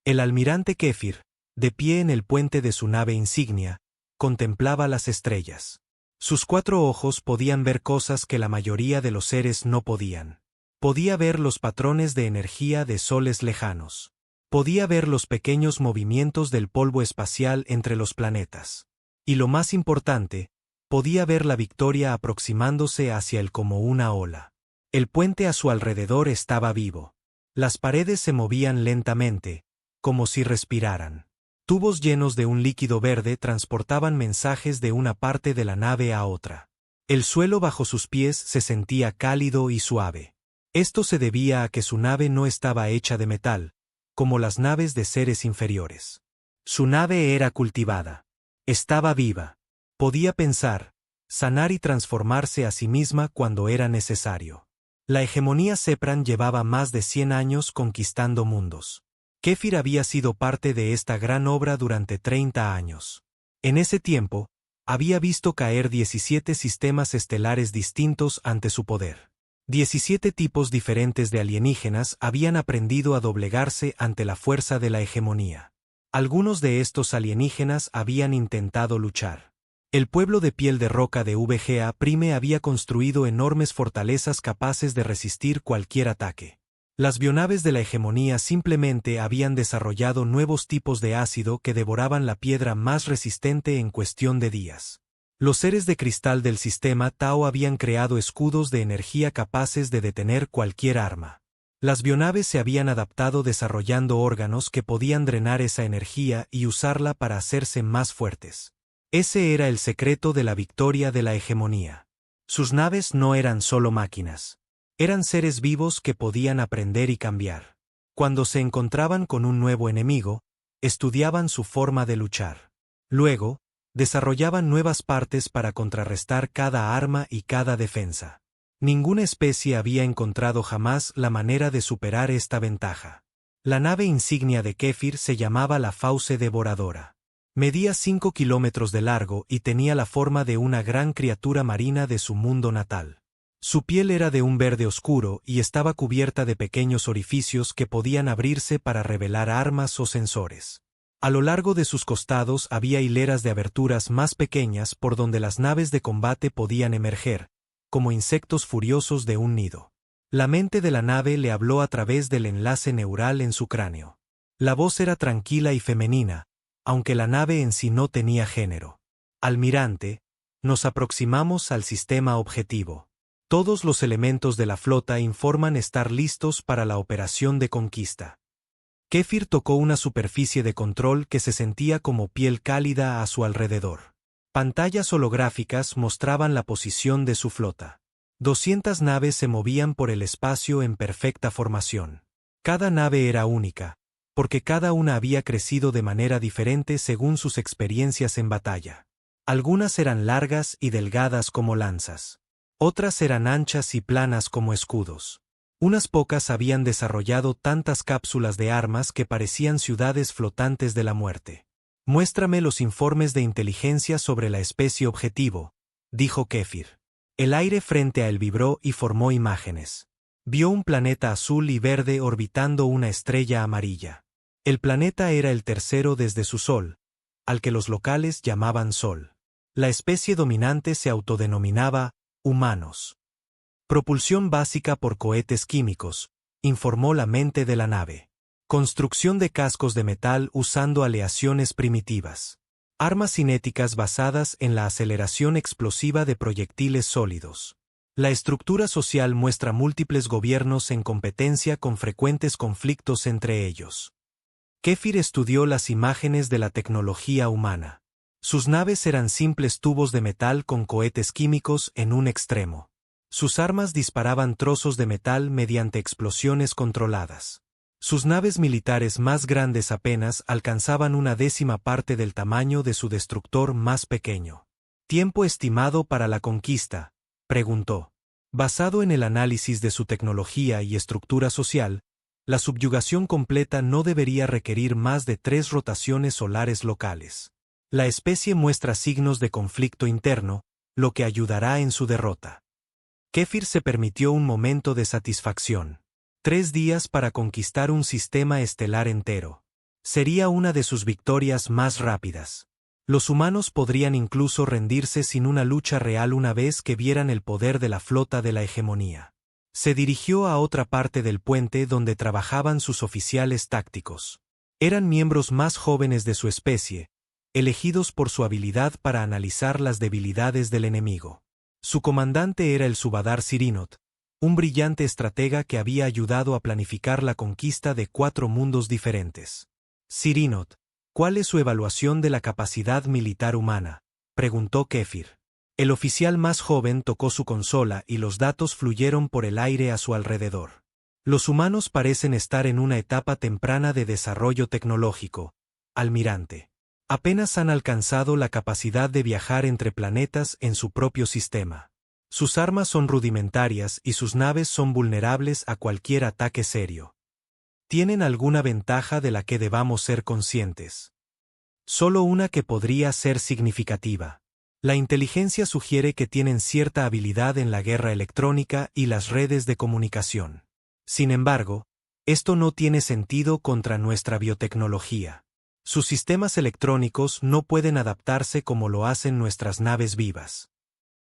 El almirante Kefir, de pie en el puente de su nave insignia, contemplaba las estrellas. Sus 4 ojos podían ver cosas que la mayoría de los seres no podían. Podía ver los patrones de energía de soles lejanos. Podía ver los pequeños movimientos del polvo espacial entre los planetas. Y lo más importante, podía ver la victoria aproximándose hacia él como una ola. El puente a su alrededor estaba vivo. Las paredes se movían lentamente, como si respiraran. Tubos llenos de un líquido verde transportaban mensajes de una parte de la nave a otra. El suelo bajo sus pies se sentía cálido y suave. Esto se debía a que su nave no estaba hecha de metal, como las naves de seres inferiores. Su nave era cultivada. Estaba viva. Podía pensar, sanar y transformarse a sí misma cuando era necesario. La hegemonía Sepran llevaba más de 100 años conquistando mundos. Kefir había sido parte de esta gran obra durante 30 años. En ese tiempo, había visto caer 17 sistemas estelares distintos ante su poder. 17 tipos diferentes de alienígenas habían aprendido a doblegarse ante la fuerza de la hegemonía. Algunos de estos alienígenas habían intentado luchar. El pueblo de piel de roca de VGA Prime había construido enormes fortalezas capaces de resistir cualquier ataque. Las bionaves de la hegemonía simplemente habían desarrollado nuevos tipos de ácido que devoraban la piedra más resistente en cuestión de días. Los seres de cristal del sistema Tao habían creado escudos de energía capaces de detener cualquier arma. Las bionaves se habían adaptado desarrollando órganos que podían drenar esa energía y usarla para hacerse más fuertes. Ese era el secreto de la victoria de la hegemonía. Sus naves no eran solo máquinas. Eran seres vivos que podían aprender y cambiar. Cuando se encontraban con un nuevo enemigo, estudiaban su forma de luchar. Luego, desarrollaban nuevas partes para contrarrestar cada arma y cada defensa. Ninguna especie había encontrado jamás la manera de superar esta ventaja. La nave insignia de Kefir se llamaba la Fauce Devoradora. Medía 5 kilómetros de largo y tenía la forma de una gran criatura marina de su mundo natal. Su piel era de un verde oscuro y estaba cubierta de pequeños orificios que podían abrirse para revelar armas o sensores. A lo largo de sus costados había hileras de aberturas más pequeñas por donde las naves de combate podían emerger, como insectos furiosos de un nido. La mente de la nave le habló a través del enlace neural en su cráneo. La voz era tranquila y femenina, aunque la nave en sí no tenía género. Almirante, nos aproximamos al sistema objetivo. Todos los elementos de la flota informan estar listos para la operación de conquista. Kefir tocó una superficie de control que se sentía como piel cálida a su alrededor. Pantallas holográficas mostraban la posición de su flota. 200 naves se movían por el espacio en perfecta formación. Cada nave era única, porque cada una había crecido de manera diferente según sus experiencias en batalla. Algunas eran largas y delgadas como lanzas. Otras eran anchas y planas como escudos. Unas pocas habían desarrollado tantas cápsulas de armas que parecían ciudades flotantes de la muerte. «Muéstrame los informes de inteligencia sobre la especie objetivo», dijo Kefir. El aire frente a él vibró y formó imágenes. Vio un planeta azul y verde orbitando una estrella amarilla. El planeta era el tercero desde su sol, al que los locales llamaban Sol. La especie dominante se autodenominaba humanos. Propulsión básica por cohetes químicos, informó la mente de la nave. Construcción de cascos de metal usando aleaciones primitivas. Armas cinéticas basadas en la aceleración explosiva de proyectiles sólidos. La estructura social muestra múltiples gobiernos en competencia con frecuentes conflictos entre ellos. Kefir estudió las imágenes de la tecnología humana. Sus naves eran simples tubos de metal con cohetes químicos en un extremo. Sus armas disparaban trozos de metal mediante explosiones controladas. Sus naves militares más grandes apenas alcanzaban una décima parte del tamaño de su destructor más pequeño. ¿Tiempo estimado para la conquista?, preguntó. Basado en el análisis de su tecnología y estructura social, la subyugación completa no debería requerir más de 3 rotaciones solares locales. La especie muestra signos de conflicto interno, lo que ayudará en su derrota. Kefir se permitió un momento de satisfacción. 3 días para conquistar un sistema estelar entero. Sería una de sus victorias más rápidas. Los humanos podrían incluso rendirse sin una lucha real una vez que vieran el poder de la flota de la hegemonía. Se dirigió a otra parte del puente donde trabajaban sus oficiales tácticos. Eran miembros más jóvenes de su especie, elegidos por su habilidad para analizar las debilidades del enemigo. Su comandante era el Subadar Sirinot, un brillante estratega que había ayudado a planificar la conquista de 4 mundos diferentes. Sirinot, ¿cuál es su evaluación de la capacidad militar humana?, preguntó Kefir. El oficial más joven tocó su consola y los datos fluyeron por el aire a su alrededor. Los humanos parecen estar en una etapa temprana de desarrollo tecnológico, almirante. Apenas han alcanzado la capacidad de viajar entre planetas en su propio sistema. Sus armas son rudimentarias y sus naves son vulnerables a cualquier ataque serio. ¿Tienen alguna ventaja de la que debamos ser conscientes? Solo una que podría ser significativa. La inteligencia sugiere que tienen cierta habilidad en la guerra electrónica y las redes de comunicación. Sin embargo, esto no tiene sentido contra nuestra biotecnología. Sus sistemas electrónicos no pueden adaptarse como lo hacen nuestras naves vivas.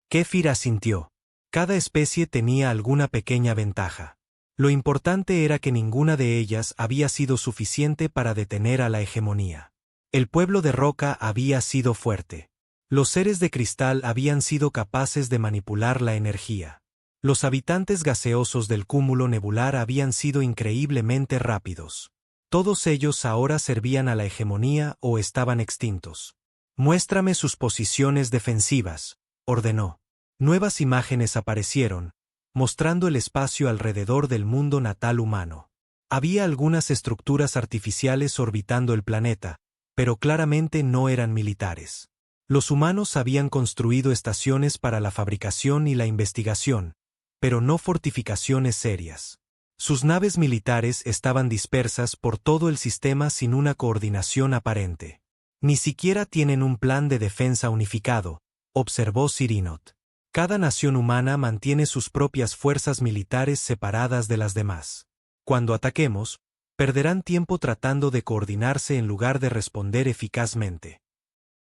Kefir asintió. Cada especie tenía alguna pequeña ventaja. Lo importante era que ninguna de ellas había sido suficiente para detener a la hegemonía. El pueblo de roca había sido fuerte. Los seres de cristal habían sido capaces de manipular la energía. Los habitantes gaseosos del cúmulo nebular habían sido increíblemente rápidos. Todos ellos ahora servían a la hegemonía o estaban extintos. Muéstrame sus posiciones defensivas, ordenó. Nuevas imágenes aparecieron, mostrando el espacio alrededor del mundo natal humano. Había algunas estructuras artificiales orbitando el planeta, pero claramente no eran militares. Los humanos habían construido estaciones para la fabricación y la investigación, pero no fortificaciones serias. Sus naves militares estaban dispersas por todo el sistema sin una coordinación aparente. Ni siquiera tienen un plan de defensa unificado, observó Sirinot. Cada nación humana mantiene sus propias fuerzas militares separadas de las demás. Cuando ataquemos, perderán tiempo tratando de coordinarse en lugar de responder eficazmente.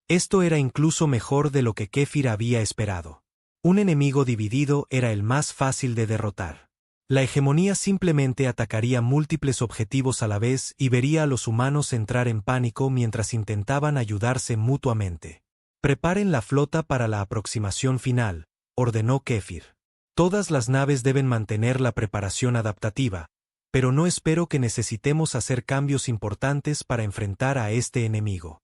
Esto era incluso mejor de lo que Kefir había esperado. Un enemigo dividido era el más fácil de derrotar. La hegemonía simplemente atacaría múltiples objetivos a la vez y vería a los humanos entrar en pánico mientras intentaban ayudarse mutuamente. Preparen la flota para la aproximación final, ordenó Kefir. Todas las naves deben mantener la preparación adaptativa, pero no espero que necesitemos hacer cambios importantes para enfrentar a este enemigo.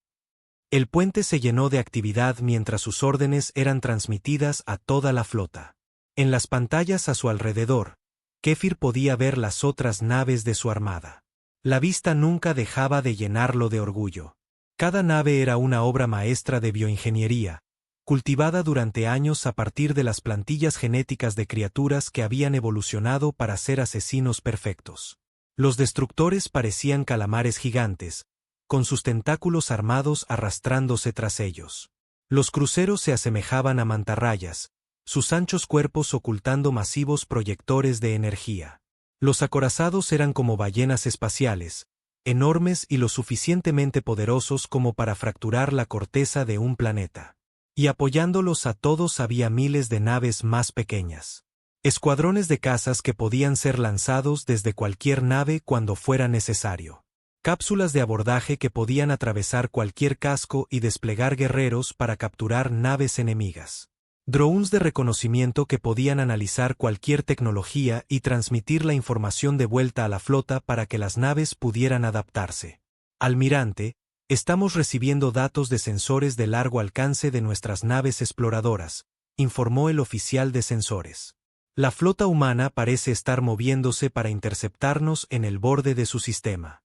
El puente se llenó de actividad mientras sus órdenes eran transmitidas a toda la flota. En las pantallas a su alrededor, Kefir podía ver las otras naves de su armada. La vista nunca dejaba de llenarlo de orgullo. Cada nave era una obra maestra de bioingeniería, cultivada durante años a partir de las plantillas genéticas de criaturas que habían evolucionado para ser asesinos perfectos. Los destructores parecían calamares gigantes, con sus tentáculos armados arrastrándose tras ellos. Los cruceros se asemejaban a mantarrayas, sus anchos cuerpos ocultando masivos proyectores de energía. Los acorazados eran como ballenas espaciales, enormes y lo suficientemente poderosos como para fracturar la corteza de un planeta. Y apoyándolos a todos había miles de naves más pequeñas. Escuadrones de cazas que podían ser lanzados desde cualquier nave cuando fuera necesario. Cápsulas de abordaje que podían atravesar cualquier casco y desplegar guerreros para capturar naves enemigas. Drones de reconocimiento que podían analizar cualquier tecnología y transmitir la información de vuelta a la flota para que las naves pudieran adaptarse. Almirante, estamos recibiendo datos de sensores de largo alcance de nuestras naves exploradoras, informó el oficial de sensores. La flota humana parece estar moviéndose para interceptarnos en el borde de su sistema.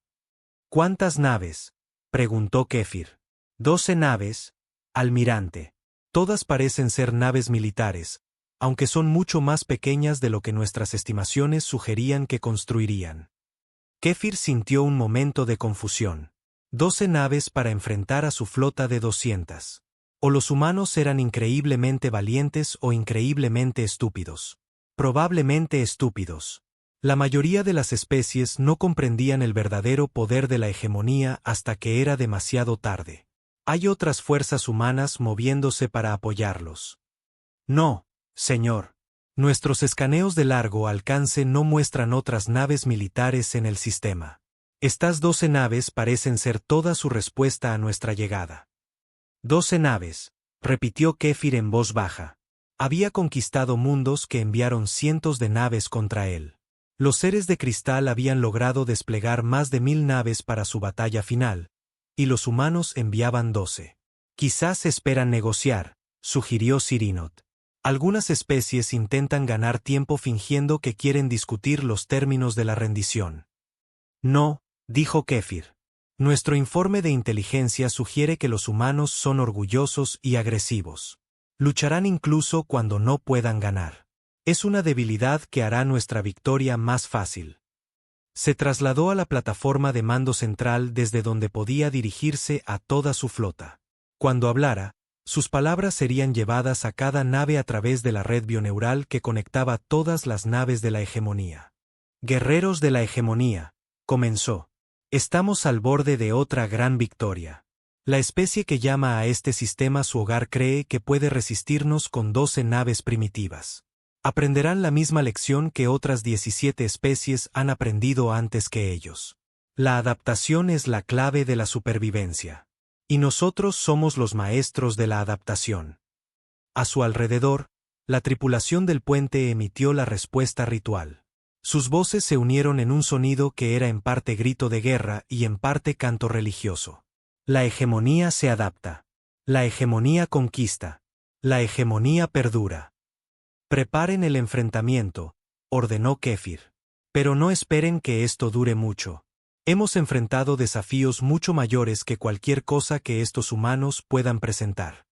¿Cuántas naves?, preguntó Kefir. 12 naves, almirante. Todas parecen ser naves militares, aunque son mucho más pequeñas de lo que nuestras estimaciones sugerían que construirían. Kefir sintió un momento de confusión. 12 naves para enfrentar a su flota de 200. O los humanos eran increíblemente valientes o increíblemente estúpidos. Probablemente estúpidos. La mayoría de las especies no comprendían el verdadero poder de la hegemonía hasta que era demasiado tarde. Hay otras fuerzas humanas moviéndose para apoyarlos. No, señor. Nuestros escaneos de largo alcance no muestran otras naves militares en el sistema. Estas 12 naves parecen ser toda su respuesta a nuestra llegada. 12 naves, repitió Kéfir en voz baja. Había conquistado mundos que enviaron cientos de naves contra él. Los seres de cristal habían logrado desplegar más de 1000 naves para su batalla final, y los humanos enviaban 12. Quizás esperan negociar, sugirió Sirinot. Algunas especies intentan ganar tiempo fingiendo que quieren discutir los términos de la rendición. No, dijo Kéfir. Nuestro informe de inteligencia sugiere que los humanos son orgullosos y agresivos. Lucharán incluso cuando no puedan ganar. Es una debilidad que hará nuestra victoria más fácil. Se trasladó a la plataforma de mando central desde donde podía dirigirse a toda su flota. Cuando hablara, sus palabras serían llevadas a cada nave a través de la red bioneural que conectaba todas las naves de la hegemonía. Guerreros de la hegemonía, comenzó. Estamos al borde de otra gran victoria. La especie que llama a este sistema su hogar cree que puede resistirnos con 12 naves primitivas. Aprenderán la misma lección que otras 17 especies han aprendido antes que ellos. La adaptación es la clave de la supervivencia. Y nosotros somos los maestros de la adaptación. A su alrededor, la tripulación del puente emitió la respuesta ritual. Sus voces se unieron en un sonido que era en parte grito de guerra y en parte canto religioso. La hegemonía se adapta. La hegemonía conquista. La hegemonía perdura. Preparen el enfrentamiento, ordenó Kéfir. Pero no esperen que esto dure mucho. Hemos enfrentado desafíos mucho mayores que cualquier cosa que estos humanos puedan presentar.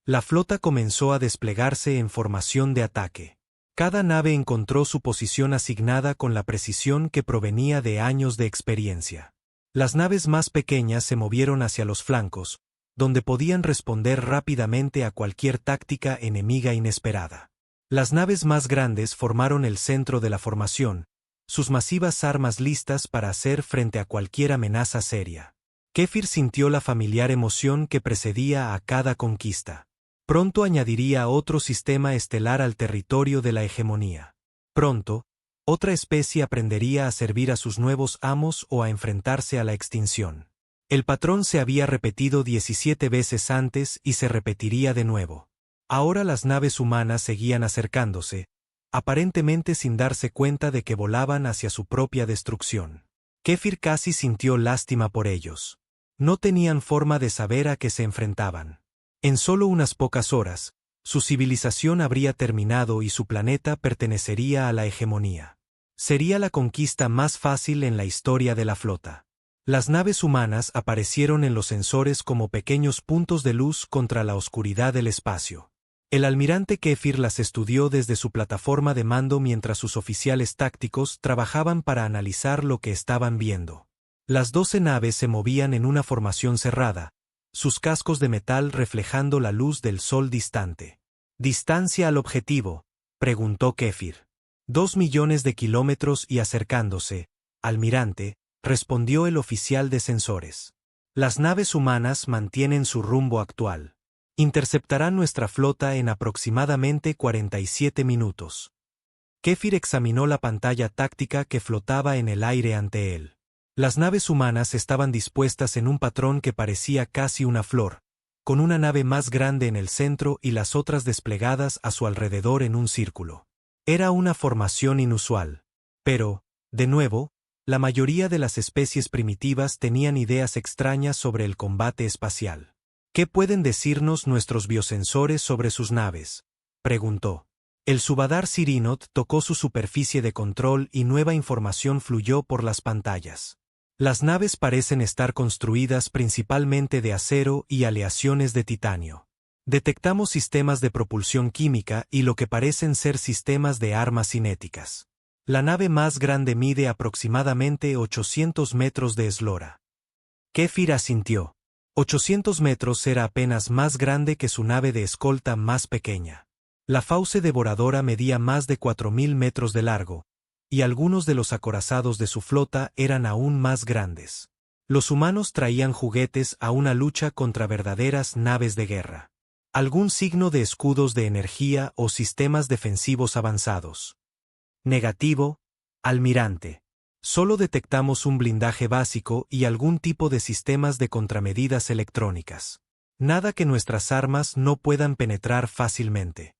La flota comenzó a desplegarse en formación de ataque. Cada nave encontró su posición asignada con la precisión que provenía de años de experiencia. Las naves más pequeñas se movieron hacia los flancos, donde podían responder rápidamente a cualquier táctica enemiga inesperada. Las naves más grandes formaron el centro de la formación, sus masivas armas listas para hacer frente a cualquier amenaza seria. Kéfir sintió la familiar emoción que precedía a cada conquista. Pronto añadiría otro sistema estelar al territorio de la hegemonía. Pronto, otra especie aprendería a servir a sus nuevos amos o a enfrentarse a la extinción. El patrón se había repetido 17 veces antes y se repetiría de nuevo. Ahora las naves humanas seguían acercándose, aparentemente sin darse cuenta de que volaban hacia su propia destrucción. Kéfir casi sintió lástima por ellos. No tenían forma de saber a qué se enfrentaban. En solo unas pocas horas, su civilización habría terminado y su planeta pertenecería a la hegemonía. Sería la conquista más fácil en la historia de la flota. Las naves humanas aparecieron en los sensores como pequeños puntos de luz contra la oscuridad del espacio. El almirante Kéfir las estudió desde su plataforma de mando mientras sus oficiales tácticos trabajaban para analizar lo que estaban viendo. Las 12 naves se movían en una formación cerrada, sus cascos de metal reflejando la luz del sol distante. ¿Distancia al objetivo?, preguntó Kéfir. 2 millones de kilómetros y acercándose, almirante, respondió el oficial de sensores. Las naves humanas mantienen su rumbo actual. Interceptarán nuestra flota en aproximadamente 47 minutos. Kéfir examinó la pantalla táctica que flotaba en el aire ante él. Las naves humanas estaban dispuestas en un patrón que parecía casi una flor, con una nave más grande en el centro y las otras desplegadas a su alrededor en un círculo. Era una formación inusual. Pero, de nuevo, la mayoría de las especies primitivas tenían ideas extrañas sobre el combate espacial. ¿Qué pueden decirnos nuestros biosensores sobre sus naves?, preguntó. El Subadar Sirinot tocó su superficie de control y nueva información fluyó por las pantallas. Las naves parecen estar construidas principalmente de acero y aleaciones de titanio. Detectamos sistemas de propulsión química y lo que parecen ser sistemas de armas cinéticas. La nave más grande mide aproximadamente 800 metros de eslora. Kéfir asintió. 800 metros era apenas más grande que su nave de escolta más pequeña. La fauce devoradora medía más de 4000 metros de largo, y algunos de los acorazados de su flota eran aún más grandes. Los humanos traían juguetes a una lucha contra verdaderas naves de guerra. ¿Algún signo de escudos de energía o sistemas defensivos avanzados? Negativo, almirante. Solo detectamos un blindaje básico y algún tipo de sistemas de contramedidas electrónicas. Nada que nuestras armas no puedan penetrar fácilmente.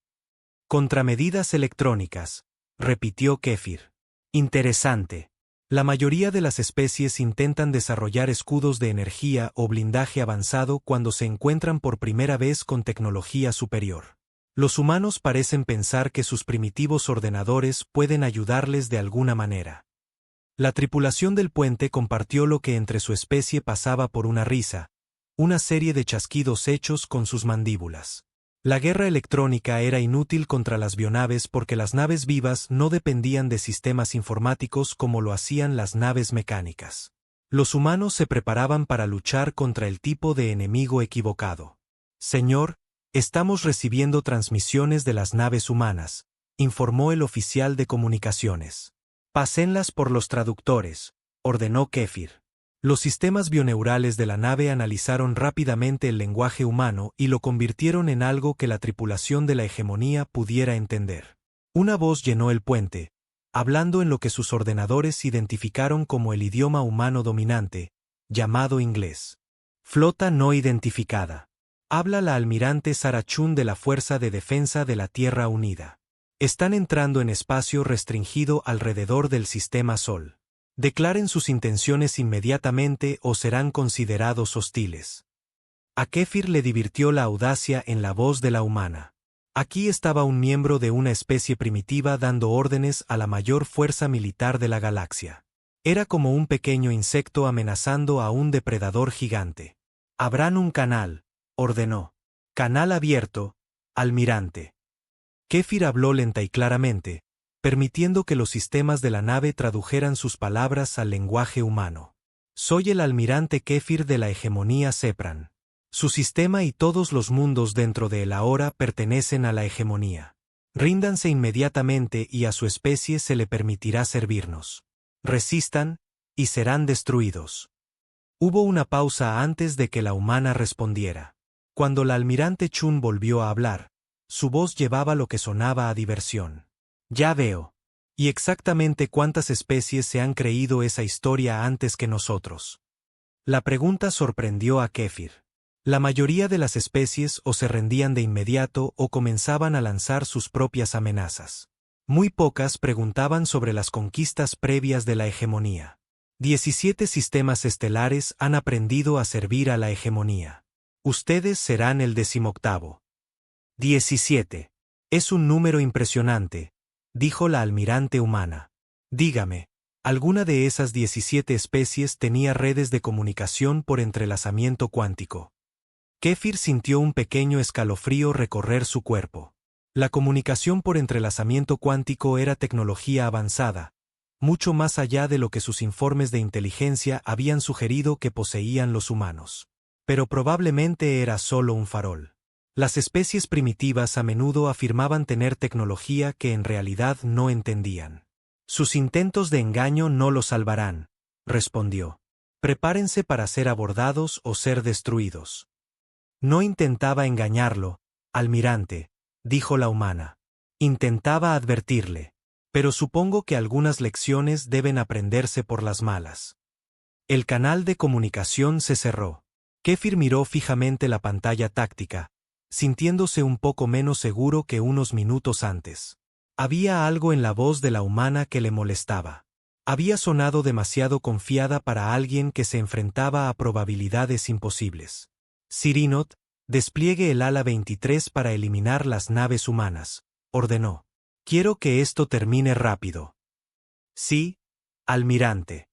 Contramedidas electrónicas, repitió Kefir. Interesante. La mayoría de las especies intentan desarrollar escudos de energía o blindaje avanzado cuando se encuentran por primera vez con tecnología superior. Los humanos parecen pensar que sus primitivos ordenadores pueden ayudarles de alguna manera. La tripulación del puente compartió lo que entre su especie pasaba por una risa, una serie de chasquidos hechos con sus mandíbulas. La guerra electrónica era inútil contra las bionaves porque las naves vivas no dependían de sistemas informáticos como lo hacían las naves mecánicas. Los humanos se preparaban para luchar contra el tipo de enemigo equivocado. Señor, estamos recibiendo transmisiones de las naves humanas, informó el oficial de comunicaciones. Pásenlas por los traductores, ordenó Kefir. Los sistemas bioneurales de la nave analizaron rápidamente el lenguaje humano y lo convirtieron en algo que la tripulación de la hegemonía pudiera entender. Una voz llenó el puente, hablando en lo que sus ordenadores identificaron como el idioma humano dominante, llamado inglés. Flota no identificada. Habla la almirante Sarah Chun de la Fuerza de Defensa de la Tierra Unida. Están entrando en espacio restringido alrededor del sistema Sol. Declaren sus intenciones inmediatamente o serán considerados hostiles. A Kefir le divirtió la audacia en la voz de la humana. Aquí estaba un miembro de una especie primitiva dando órdenes a la mayor fuerza militar de la galaxia. Era como un pequeño insecto amenazando a un depredador gigante. Abran un canal, ordenó. Canal abierto, almirante. Kefir habló lenta y claramente, permitiendo que los sistemas de la nave tradujeran sus palabras al lenguaje humano. Soy el almirante Kefir de la hegemonía Sepran. Su sistema y todos los mundos dentro de él ahora pertenecen a la hegemonía. Ríndanse inmediatamente y a su especie se le permitirá servirnos. Resistan, y serán destruidos. Hubo una pausa antes de que la humana respondiera. Cuando la almirante Chun volvió a hablar, su voz llevaba lo que sonaba a diversión. Ya veo. ¿Y exactamente cuántas especies se han creído esa historia antes que nosotros? La pregunta sorprendió a Kefir. La mayoría de las especies o se rendían de inmediato o comenzaban a lanzar sus propias amenazas. Muy pocas preguntaban sobre las conquistas previas de la hegemonía. 17 sistemas estelares han aprendido a servir a la hegemonía. Ustedes serán el 18º. 17. Es un número impresionante, dijo la almirante humana. Dígame, ¿alguna de esas 17 especies tenía redes de comunicación por entrelazamiento cuántico? Kefir sintió un pequeño escalofrío recorrer su cuerpo. La comunicación por entrelazamiento cuántico era tecnología avanzada, mucho más allá de lo que sus informes de inteligencia habían sugerido que poseían los humanos. Pero probablemente era solo un farol. Las especies primitivas a menudo afirmaban tener tecnología que en realidad no entendían. Sus intentos de engaño no los salvarán, respondió. Prepárense para ser abordados o ser destruidos. No intentaba engañarlo, almirante, dijo la humana. Intentaba advertirle. Pero supongo que algunas lecciones deben aprenderse por las malas. El canal de comunicación se cerró. Kefir miró fijamente la pantalla táctica, sintiéndose un poco menos seguro que unos minutos antes. Había algo en la voz de la humana que le molestaba. Había sonado demasiado confiada para alguien que se enfrentaba a probabilidades imposibles. Sirinot, despliegue el ala 23 para eliminar las naves humanas, ordenó. Quiero que esto termine rápido. Sí, almirante.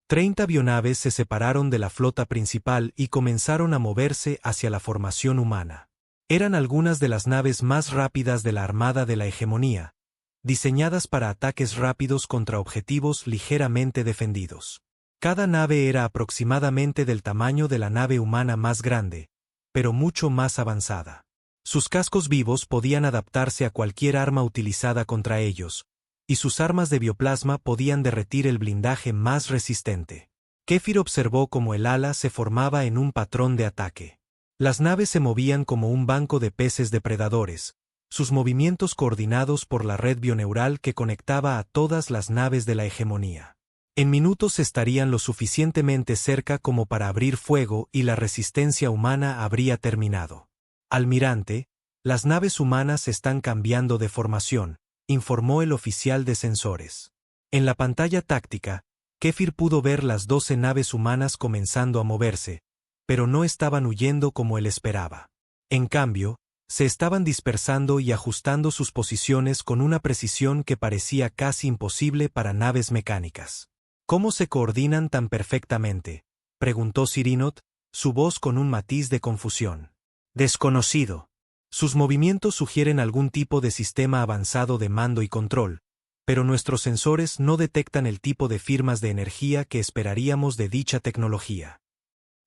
30 avionaves se separaron de la flota principal y comenzaron a moverse hacia la formación humana. Eran algunas de las naves más rápidas de la Armada de la Hegemonía, diseñadas para ataques rápidos contra objetivos ligeramente defendidos. Cada nave era aproximadamente del tamaño de la nave humana más grande, pero mucho más avanzada. Sus cascos vivos podían adaptarse a cualquier arma utilizada contra ellos, y sus armas de bioplasma podían derretir el blindaje más resistente. Kefir observó cómo el ala se formaba en un patrón de ataque. Las naves se movían como un banco de peces depredadores, sus movimientos coordinados por la red bioneural que conectaba a todas las naves de la hegemonía. En minutos estarían lo suficientemente cerca como para abrir fuego y la resistencia humana habría terminado. Almirante, las naves humanas están cambiando de formación, informó el oficial de sensores. En la pantalla táctica, Kefir pudo ver las 12 naves humanas comenzando a moverse, pero no estaban huyendo como él esperaba. En cambio, se estaban dispersando y ajustando sus posiciones con una precisión que parecía casi imposible para naves mecánicas. ¿Cómo se coordinan tan perfectamente?, preguntó Sirinot, su voz con un matiz de confusión. Desconocido. Sus movimientos sugieren algún tipo de sistema avanzado de mando y control, pero nuestros sensores no detectan el tipo de firmas de energía que esperaríamos de dicha tecnología.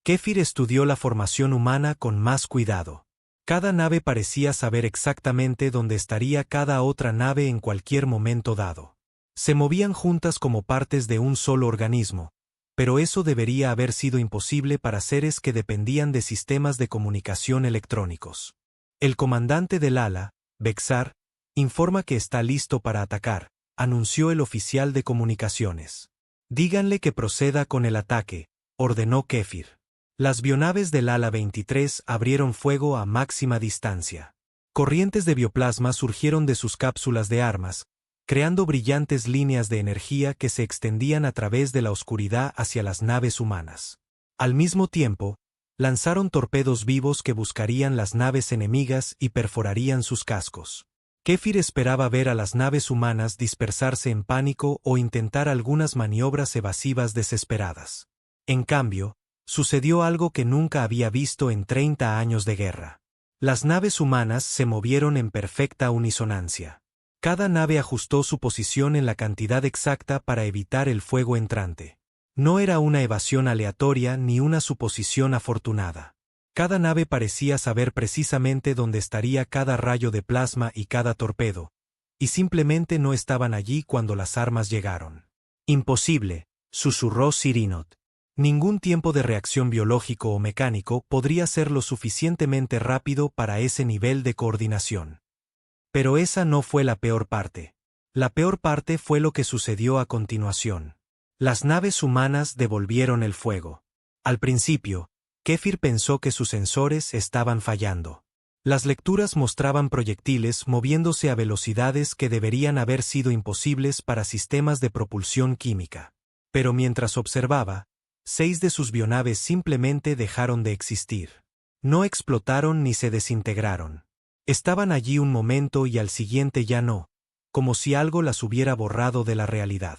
Kefir estudió la formación humana con más cuidado. Cada nave parecía saber exactamente dónde estaría cada otra nave en cualquier momento dado. Se movían juntas como partes de un solo organismo, pero eso debería haber sido imposible para seres que dependían de sistemas de comunicación electrónicos. El comandante del ala, Bexar, informa que está listo para atacar, anunció el oficial de comunicaciones. Díganle que proceda con el ataque, ordenó Kefir. Las bionaves del ala 23 abrieron fuego a máxima distancia. Corrientes de bioplasma surgieron de sus cápsulas de armas, creando brillantes líneas de energía que se extendían a través de la oscuridad hacia las naves humanas. Al mismo tiempo, lanzaron torpedos vivos que buscarían las naves enemigas y perforarían sus cascos. Kefir esperaba ver a las naves humanas dispersarse en pánico o intentar algunas maniobras evasivas desesperadas. En cambio, sucedió algo que nunca había visto en 30 años de guerra. Las naves humanas se movieron en perfecta unisonancia. Cada nave ajustó su posición en la cantidad exacta para evitar el fuego entrante. No era una evasión aleatoria ni una suposición afortunada. Cada nave parecía saber precisamente dónde estaría cada rayo de plasma y cada torpedo, y simplemente no estaban allí cuando las armas llegaron. Imposible, susurró Sirinot. Ningún tiempo de reacción biológico o mecánico podría ser lo suficientemente rápido para ese nivel de coordinación. Pero esa no fue la peor parte. La peor parte fue lo que sucedió a continuación. Las naves humanas devolvieron el fuego. Al principio, Kefir pensó que sus sensores estaban fallando. Las lecturas mostraban proyectiles moviéndose a velocidades que deberían haber sido imposibles para sistemas de propulsión química. Pero mientras observaba, 6 de sus bionaves simplemente dejaron de existir. No explotaron ni se desintegraron. Estaban allí un momento y al siguiente ya no, como si algo las hubiera borrado de la realidad.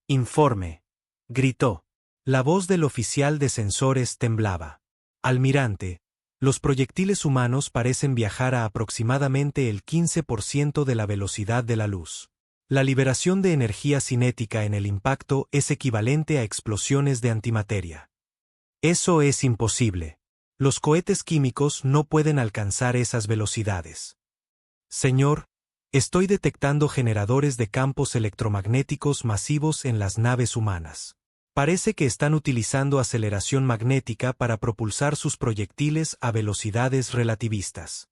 Informe, gritó. La voz del oficial de sensores temblaba. Almirante, los proyectiles humanos parecen viajar a aproximadamente el 15% de la velocidad de la luz. La liberación de energía cinética en el impacto es equivalente a explosiones de antimateria. Eso es imposible. Los cohetes químicos no pueden alcanzar esas velocidades. Señor, estoy detectando generadores de campos electromagnéticos masivos en las naves humanas. Parece que están utilizando aceleración magnética para propulsar sus proyectiles a velocidades relativistas.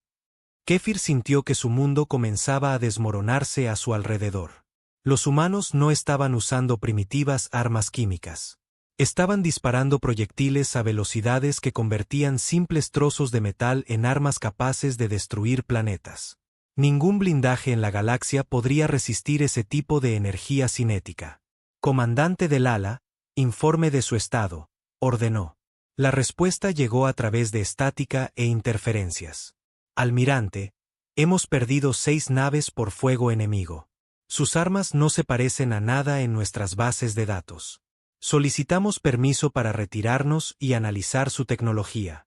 Kefir sintió que su mundo comenzaba a desmoronarse a su alrededor. Los humanos no estaban usando primitivas armas químicas. Estaban disparando proyectiles a velocidades que convertían simples trozos de metal en armas capaces de destruir planetas. Ningún blindaje en la galaxia podría resistir ese tipo de energía cinética. Comandante del ala, informe de su estado, ordenó. La respuesta llegó a través de estática e interferencias. Almirante, hemos perdido 6 naves por fuego enemigo. Sus armas no se parecen a nada en nuestras bases de datos. Solicitamos permiso para retirarnos y analizar su tecnología.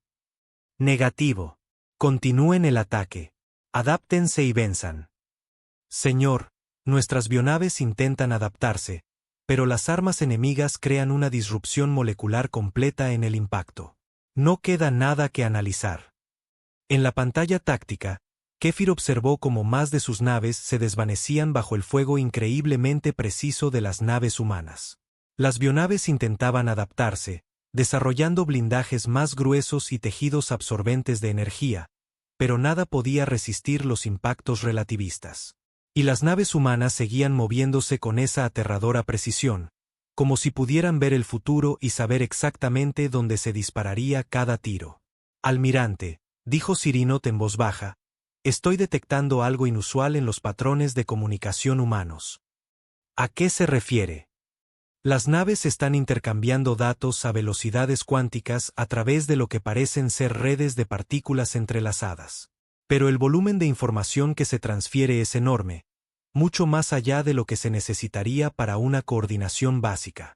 Negativo. Continúen el ataque. Adáptense y venzan. Señor, nuestras bionaves intentan adaptarse, pero las armas enemigas crean una disrupción molecular completa en el impacto. No queda nada que analizar. En la pantalla táctica, Kéfir observó cómo más de sus naves se desvanecían bajo el fuego increíblemente preciso de las naves humanas. Las bionaves intentaban adaptarse, desarrollando blindajes más gruesos y tejidos absorbentes de energía, pero nada podía resistir los impactos relativistas. Y las naves humanas seguían moviéndose con esa aterradora precisión, como si pudieran ver el futuro y saber exactamente dónde se dispararía cada tiro. Almirante, dijo Sirinot en voz baja, estoy detectando algo inusual en los patrones de comunicación humanos. ¿A qué se refiere? Las naves están intercambiando datos a velocidades cuánticas a través de lo que parecen ser redes de partículas entrelazadas. Pero el volumen de información que se transfiere es enorme, mucho más allá de lo que se necesitaría para una coordinación básica.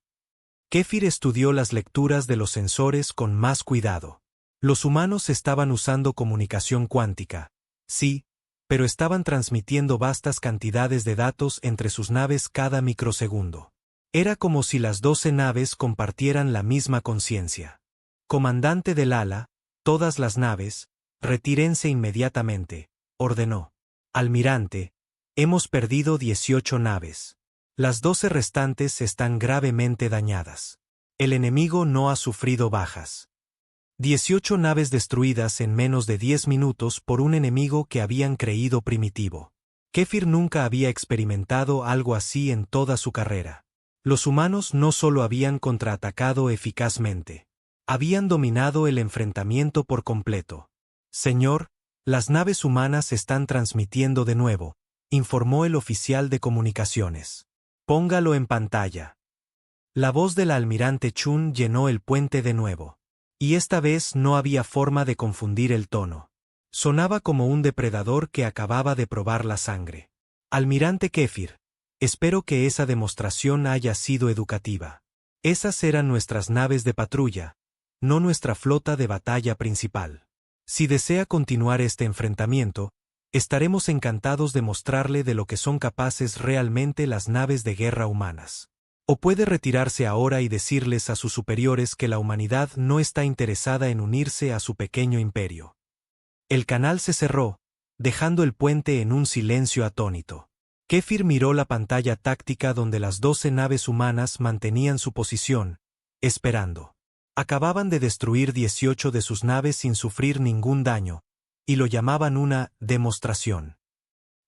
Kéfir estudió las lecturas de los sensores con más cuidado. Los humanos estaban usando comunicación cuántica, sí, pero estaban transmitiendo vastas cantidades de datos entre sus naves cada microsegundo. Era como si las 12 naves compartieran la misma conciencia. Comandante del ala, todas las naves, retírense inmediatamente, ordenó. Almirante, hemos perdido 18 naves. Las 12 restantes están gravemente dañadas. El enemigo no ha sufrido bajas. 18 naves destruidas en menos de 10 minutos por un enemigo que habían creído primitivo. Kéfir nunca había experimentado algo así en toda su carrera. Los humanos no solo habían contraatacado eficazmente, habían dominado el enfrentamiento por completo. Señor, las naves humanas están transmitiendo de nuevo, informó el oficial de comunicaciones. Póngalo en pantalla. La voz del almirante Chun llenó el puente de nuevo. Y esta vez no había forma de confundir el tono. Sonaba como un depredador que acababa de probar la sangre. Almirante Kéfir, espero que esa demostración haya sido educativa. Esas eran nuestras naves de patrulla, no nuestra flota de batalla principal. Si desea continuar este enfrentamiento, estaremos encantados de mostrarle de lo que son capaces realmente las naves de guerra humanas. O puede retirarse ahora y decirles a sus superiores que la humanidad no está interesada en unirse a su pequeño imperio. El canal se cerró, dejando el puente en un silencio atónito. Kéfir miró la pantalla táctica donde las 12 naves humanas mantenían su posición, esperando. Acababan de destruir 18 de sus naves sin sufrir ningún daño, y lo llamaban una demostración.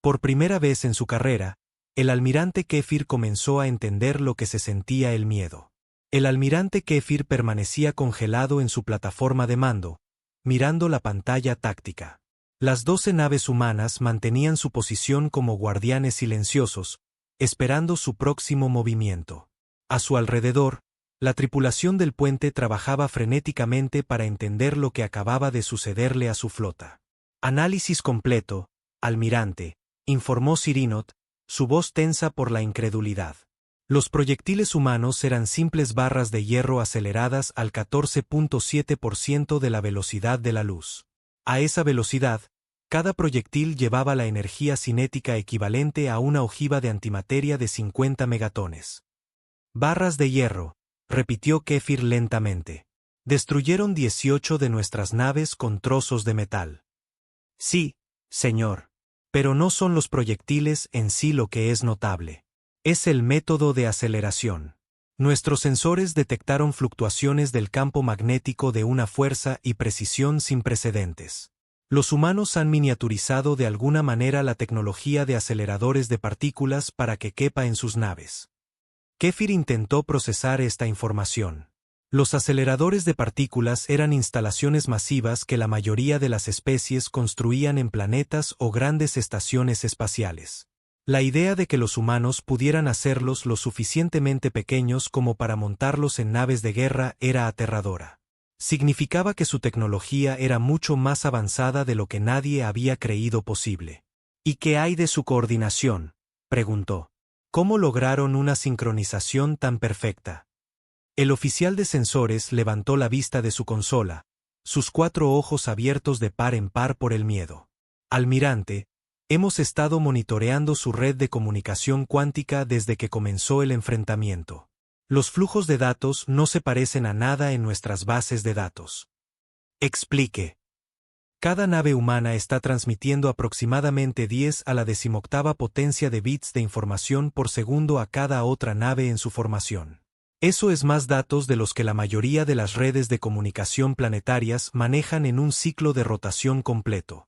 Por primera vez en su carrera, el almirante Kéfir comenzó a entender lo que se sentía el miedo. El almirante Kéfir permanecía congelado en su plataforma de mando, mirando la pantalla táctica. Las 12 naves humanas mantenían su posición como guardianes silenciosos, esperando su próximo movimiento. A su alrededor, la tripulación del puente trabajaba frenéticamente para entender lo que acababa de sucederle a su flota. Análisis completo, almirante, informó Sirinot, su voz tensa por la incredulidad. Los proyectiles humanos eran simples barras de hierro aceleradas al 14.7% de la velocidad de la luz. A esa velocidad, cada proyectil llevaba la energía cinética equivalente a una ojiva de antimateria de 50 megatones. Barras de hierro, repitió Kéfir lentamente. Destruyeron 18 de nuestras naves con trozos de metal. Sí, señor. Pero no son los proyectiles en sí lo que es notable. Es el método de aceleración. Nuestros sensores detectaron fluctuaciones del campo magnético de una fuerza y precisión sin precedentes. Los humanos han miniaturizado de alguna manera la tecnología de aceleradores de partículas para que quepa en sus naves. Kéfir intentó procesar esta información. Los aceleradores de partículas eran instalaciones masivas que la mayoría de las especies construían en planetas o grandes estaciones espaciales. La idea de que los humanos pudieran hacerlos lo suficientemente pequeños como para montarlos en naves de guerra era aterradora. Significaba que su tecnología era mucho más avanzada de lo que nadie había creído posible. ¿Y qué hay de su coordinación?, preguntó. ¿Cómo lograron una sincronización tan perfecta? El oficial de sensores levantó la vista de su consola, sus 4 ojos abiertos de par en par por el miedo. Almirante, hemos estado monitoreando su red de comunicación cuántica desde que comenzó el enfrentamiento. Los flujos de datos no se parecen a nada en nuestras bases de datos. Explique. Cada nave humana está transmitiendo aproximadamente 10 a la 18ª potencia de bits de información por segundo a cada otra nave en su formación. Eso es más datos de los que la mayoría de las redes de comunicación planetarias manejan en un ciclo de rotación completo.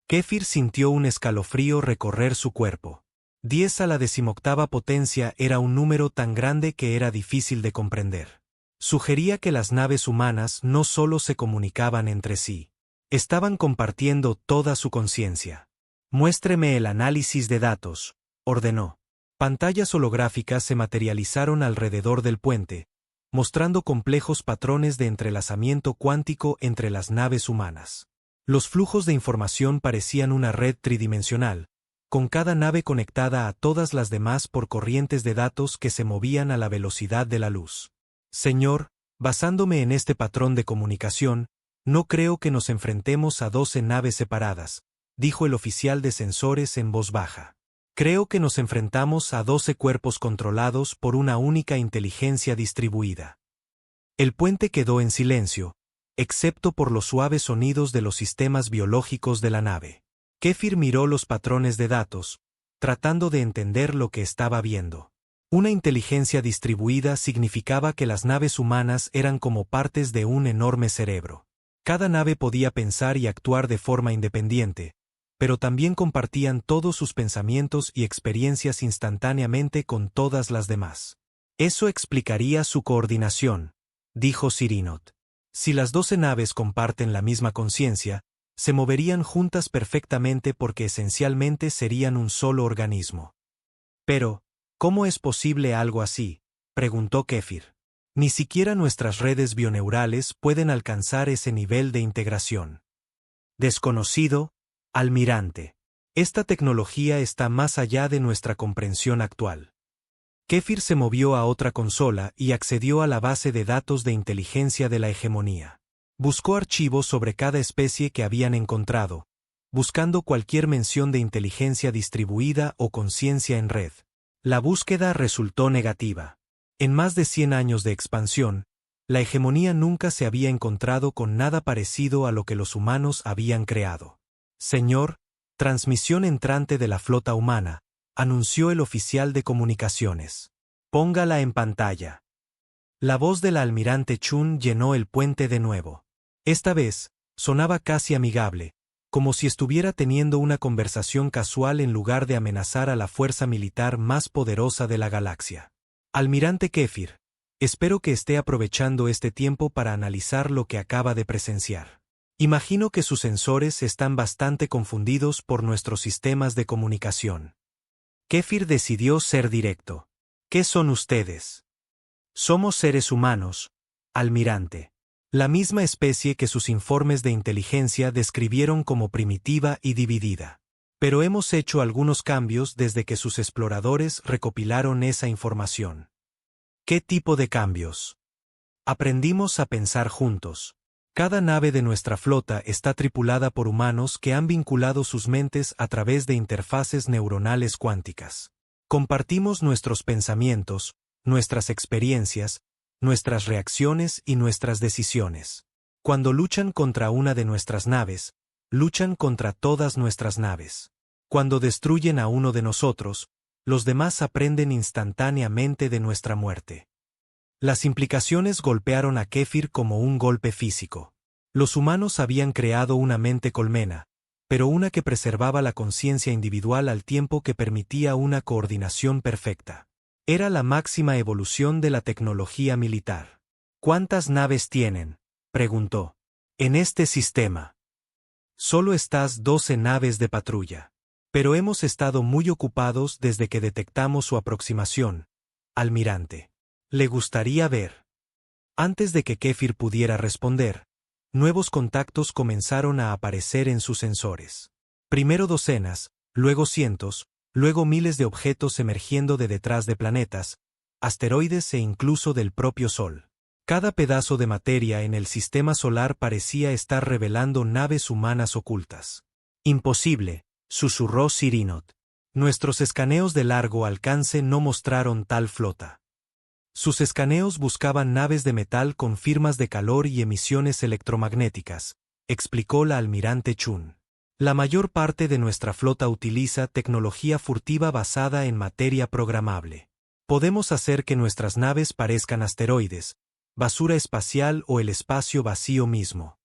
Kefir sintió un escalofrío recorrer su cuerpo. 10 a la 18ª potencia era un número tan grande que era difícil de comprender. Sugería que las naves humanas no solo se comunicaban entre sí. Estaban compartiendo toda su conciencia. Muéstreme el análisis de datos, ordenó. Pantallas holográficas se materializaron alrededor del puente, mostrando complejos patrones de entrelazamiento cuántico entre las naves humanas. Los flujos de información parecían una red tridimensional, con cada nave conectada a todas las demás por corrientes de datos que se movían a la velocidad de la luz. Señor, basándome en este patrón de comunicación, no creo que nos enfrentemos a 12 naves separadas, dijo el oficial de sensores en voz baja. Creo que nos enfrentamos a 12 cuerpos controlados por una única inteligencia distribuida. El puente quedó en silencio, excepto por los suaves sonidos de los sistemas biológicos de la nave. Kefir miró los patrones de datos, tratando de entender lo que estaba viendo. Una inteligencia distribuida significaba que las naves humanas eran como partes de un enorme cerebro. Cada nave podía pensar y actuar de forma independiente, pero también compartían todos sus pensamientos y experiencias instantáneamente con todas las demás. Eso explicaría su coordinación, dijo Sirinot. Si las 12 naves comparten la misma conciencia, se moverían juntas perfectamente porque esencialmente serían un solo organismo. Pero, ¿cómo es posible algo así?, preguntó Kefir. Ni siquiera nuestras redes bioneurales pueden alcanzar ese nivel de integración. Desconocido, almirante. Esta tecnología está más allá de nuestra comprensión actual. Kefir se movió a otra consola y accedió a la base de datos de inteligencia de la hegemonía. Buscó archivos sobre cada especie que habían encontrado, buscando cualquier mención de inteligencia distribuida o conciencia en red. La búsqueda resultó negativa. En más de 100 años de expansión, la hegemonía nunca se había encontrado con nada parecido a lo que los humanos habían creado. Señor, transmisión entrante de la flota humana, anunció el oficial de comunicaciones. Póngala en pantalla. La voz del almirante Chun llenó el puente de nuevo. Esta vez, sonaba casi amigable, como si estuviera teniendo una conversación casual en lugar de amenazar a la fuerza militar más poderosa de la galaxia. Almirante Kefir, espero que esté aprovechando este tiempo para analizar lo que acaba de presenciar. Imagino que sus sensores están bastante confundidos por nuestros sistemas de comunicación. Kefir decidió ser directo. ¿Qué son ustedes? Somos seres humanos, almirante. La misma especie que sus informes de inteligencia describieron como primitiva y dividida. Pero hemos hecho algunos cambios desde que sus exploradores recopilaron esa información. ¿Qué tipo de cambios? Aprendimos a pensar juntos. Cada nave de nuestra flota está tripulada por humanos que han vinculado sus mentes a través de interfaces neuronales cuánticas. Compartimos nuestros pensamientos, nuestras experiencias, nuestras reacciones y nuestras decisiones. Cuando luchan contra una de nuestras naves, luchan contra todas nuestras naves. Cuando destruyen a uno de nosotros, los demás aprenden instantáneamente de nuestra muerte. Las implicaciones golpearon a Kefir como un golpe físico. Los humanos habían creado una mente colmena, pero una que preservaba la conciencia individual al tiempo que permitía una coordinación perfecta. Era la máxima evolución de la tecnología militar. ¿Cuántas naves tienen?, preguntó. En este sistema. Solo estás 12 naves de patrulla. Pero hemos estado muy ocupados desde que detectamos su aproximación, almirante. ¿Le gustaría ver? Antes de que Kefir pudiera responder, nuevos contactos comenzaron a aparecer en sus sensores. Primero docenas, luego cientos, luego miles de objetos emergiendo de detrás de planetas, asteroides e incluso del propio Sol. Cada pedazo de materia en el sistema solar parecía estar revelando naves humanas ocultas. Imposible, susurró Sirinot. Nuestros escaneos de largo alcance no mostraron tal flota. Sus escaneos buscaban naves de metal con firmas de calor y emisiones electromagnéticas, explicó la almirante Chun. La mayor parte de nuestra flota utiliza tecnología furtiva basada en materia programable. Podemos hacer que nuestras naves parezcan asteroides, basura espacial o el espacio vacío mismo.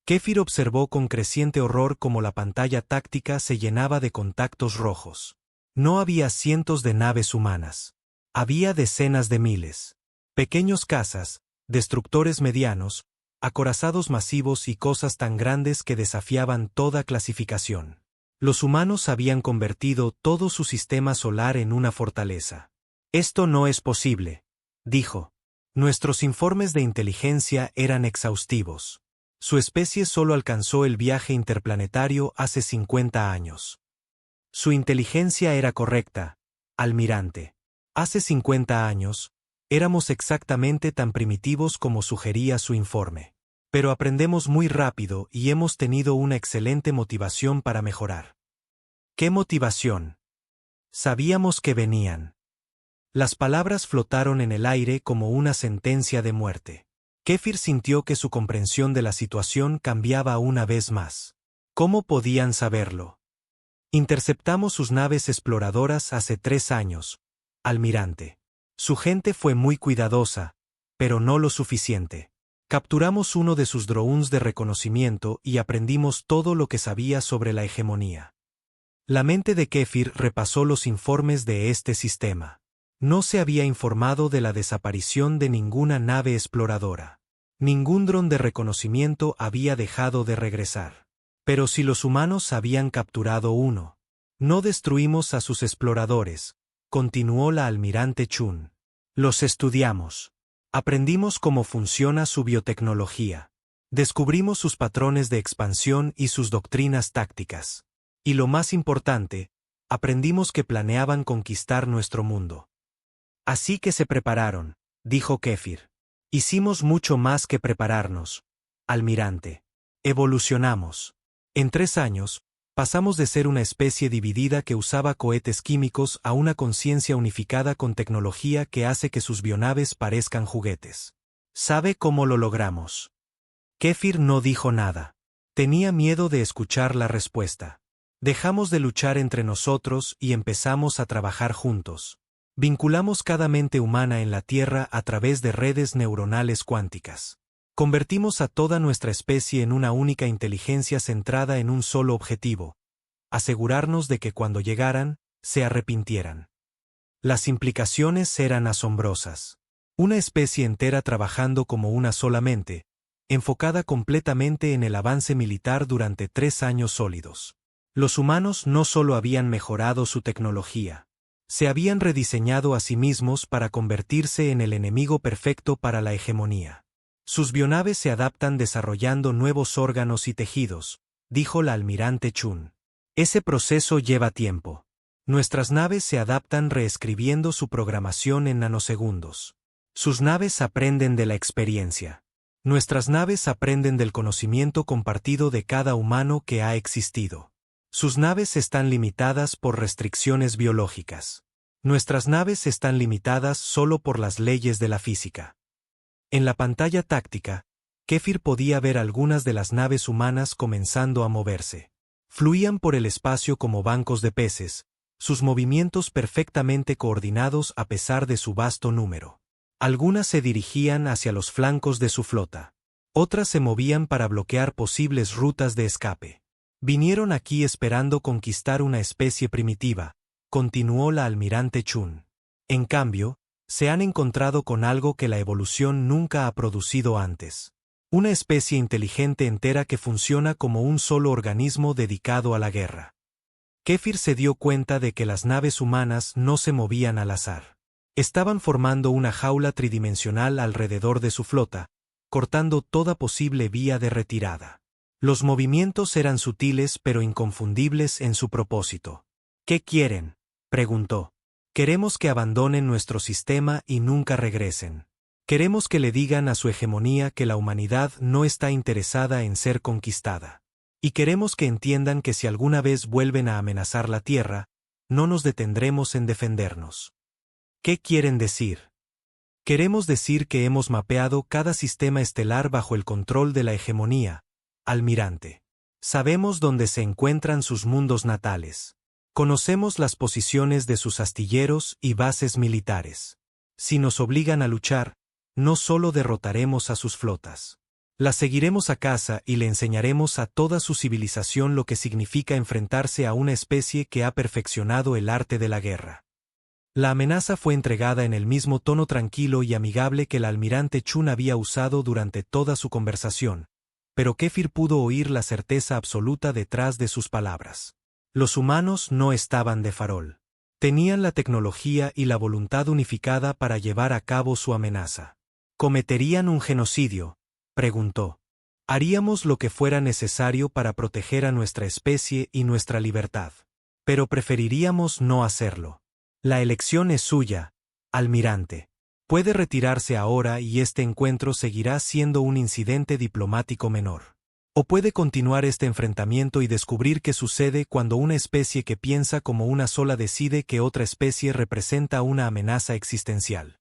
Kéfir observó con creciente horror cómo la pantalla táctica se llenaba de contactos rojos. No había cientos de naves humanas. Había decenas de miles. Pequeños cazas, destructores medianos, acorazados masivos y cosas tan grandes que desafiaban toda clasificación. Los humanos habían convertido todo su sistema solar en una fortaleza. Esto no es posible, dijo. Nuestros informes de inteligencia eran exhaustivos. Su especie solo alcanzó el viaje interplanetario hace 50 años. Su inteligencia era correcta, almirante. Hace 50 años, éramos exactamente tan primitivos como sugería su informe. Pero aprendemos muy rápido y hemos tenido una excelente motivación para mejorar. ¿Qué motivación? Sabíamos que venían. Las palabras flotaron en el aire como una sentencia de muerte. Kéfir sintió que su comprensión de la situación cambiaba una vez más. ¿Cómo podían saberlo? Interceptamos sus naves exploradoras hace 3 años, almirante. Su gente fue muy cuidadosa, pero no lo suficiente. Capturamos uno de sus drones de reconocimiento y aprendimos todo lo que sabía sobre la hegemonía. La mente de Kéfir repasó los informes de este sistema. No se había informado de la desaparición de ninguna nave exploradora. Ningún dron de reconocimiento había dejado de regresar. Pero si los humanos habían capturado uno. No destruimos a sus exploradores, continuó la almirante Chun. Los estudiamos. Aprendimos cómo funciona su biotecnología. Descubrimos sus patrones de expansión y sus doctrinas tácticas. Y lo más importante, aprendimos que planeaban conquistar nuestro mundo. Así que se prepararon, dijo Kéfir. Hicimos mucho más que prepararnos, almirante. Evolucionamos. En 3 años, pasamos de ser una especie dividida que usaba cohetes químicos a una conciencia unificada con tecnología que hace que sus bionaves parezcan juguetes. ¿Sabe cómo lo logramos? Kéfir no dijo nada. Tenía miedo de escuchar la respuesta. Dejamos de luchar entre nosotros y empezamos a trabajar juntos. Vinculamos cada mente humana en la Tierra a través de redes neuronales cuánticas. Convertimos a toda nuestra especie en una única inteligencia centrada en un solo objetivo: asegurarnos de que cuando llegaran, se arrepintieran. Las implicaciones eran asombrosas. Una especie entera trabajando como una sola mente, enfocada completamente en el avance militar durante 3 años sólidos. Los humanos no solo habían mejorado su tecnología, se habían rediseñado a sí mismos para convertirse en el enemigo perfecto para la hegemonía. Sus bionaves se adaptan desarrollando nuevos órganos y tejidos, dijo la almirante Chun. Ese proceso lleva tiempo. Nuestras naves se adaptan reescribiendo su programación en nanosegundos. Sus naves aprenden de la experiencia. Nuestras naves aprenden del conocimiento compartido de cada humano que ha existido. Sus naves están limitadas por restricciones biológicas. Nuestras naves están limitadas solo por las leyes de la física. En la pantalla táctica, Kéfir podía ver algunas de las naves humanas comenzando a moverse. Fluían por el espacio como bancos de peces, sus movimientos perfectamente coordinados a pesar de su vasto número. Algunas se dirigían hacia los flancos de su flota. Otras se movían para bloquear posibles rutas de escape. Vinieron aquí esperando conquistar una especie primitiva, continuó la almirante Chun. En cambio, se han encontrado con algo que la evolución nunca ha producido antes. Una especie inteligente entera que funciona como un solo organismo dedicado a la guerra. Kéfir se dio cuenta de que las naves humanas no se movían al azar. Estaban formando una jaula tridimensional alrededor de su flota, cortando toda posible vía de retirada. Los movimientos eran sutiles pero inconfundibles en su propósito. ¿Qué quieren?, preguntó. Queremos que abandonen nuestro sistema y nunca regresen. Queremos que le digan a su hegemonía que la humanidad no está interesada en ser conquistada. Y queremos que entiendan que si alguna vez vuelven a amenazar la Tierra, no nos detendremos en defendernos. ¿Qué quieren decir? Queremos decir que hemos mapeado cada sistema estelar bajo el control de la hegemonía, almirante. Sabemos dónde se encuentran sus mundos natales. Conocemos las posiciones de sus astilleros y bases militares. Si nos obligan a luchar, no solo derrotaremos a sus flotas. Las seguiremos a casa y le enseñaremos a toda su civilización lo que significa enfrentarse a una especie que ha perfeccionado el arte de la guerra. La amenaza fue entregada en el mismo tono tranquilo y amigable que el almirante Chun había usado durante toda su conversación, pero Kefir pudo oír la certeza absoluta detrás de sus palabras. Los humanos no estaban de farol. Tenían la tecnología y la voluntad unificada para llevar a cabo su amenaza. ¿Cometerían un genocidio?, preguntó. Haríamos lo que fuera necesario para proteger a nuestra especie y nuestra libertad. Pero preferiríamos no hacerlo. La elección es suya, almirante. Puede retirarse ahora y este encuentro seguirá siendo un incidente diplomático menor. O puede continuar este enfrentamiento y descubrir qué sucede cuando una especie que piensa como una sola decide que otra especie representa una amenaza existencial.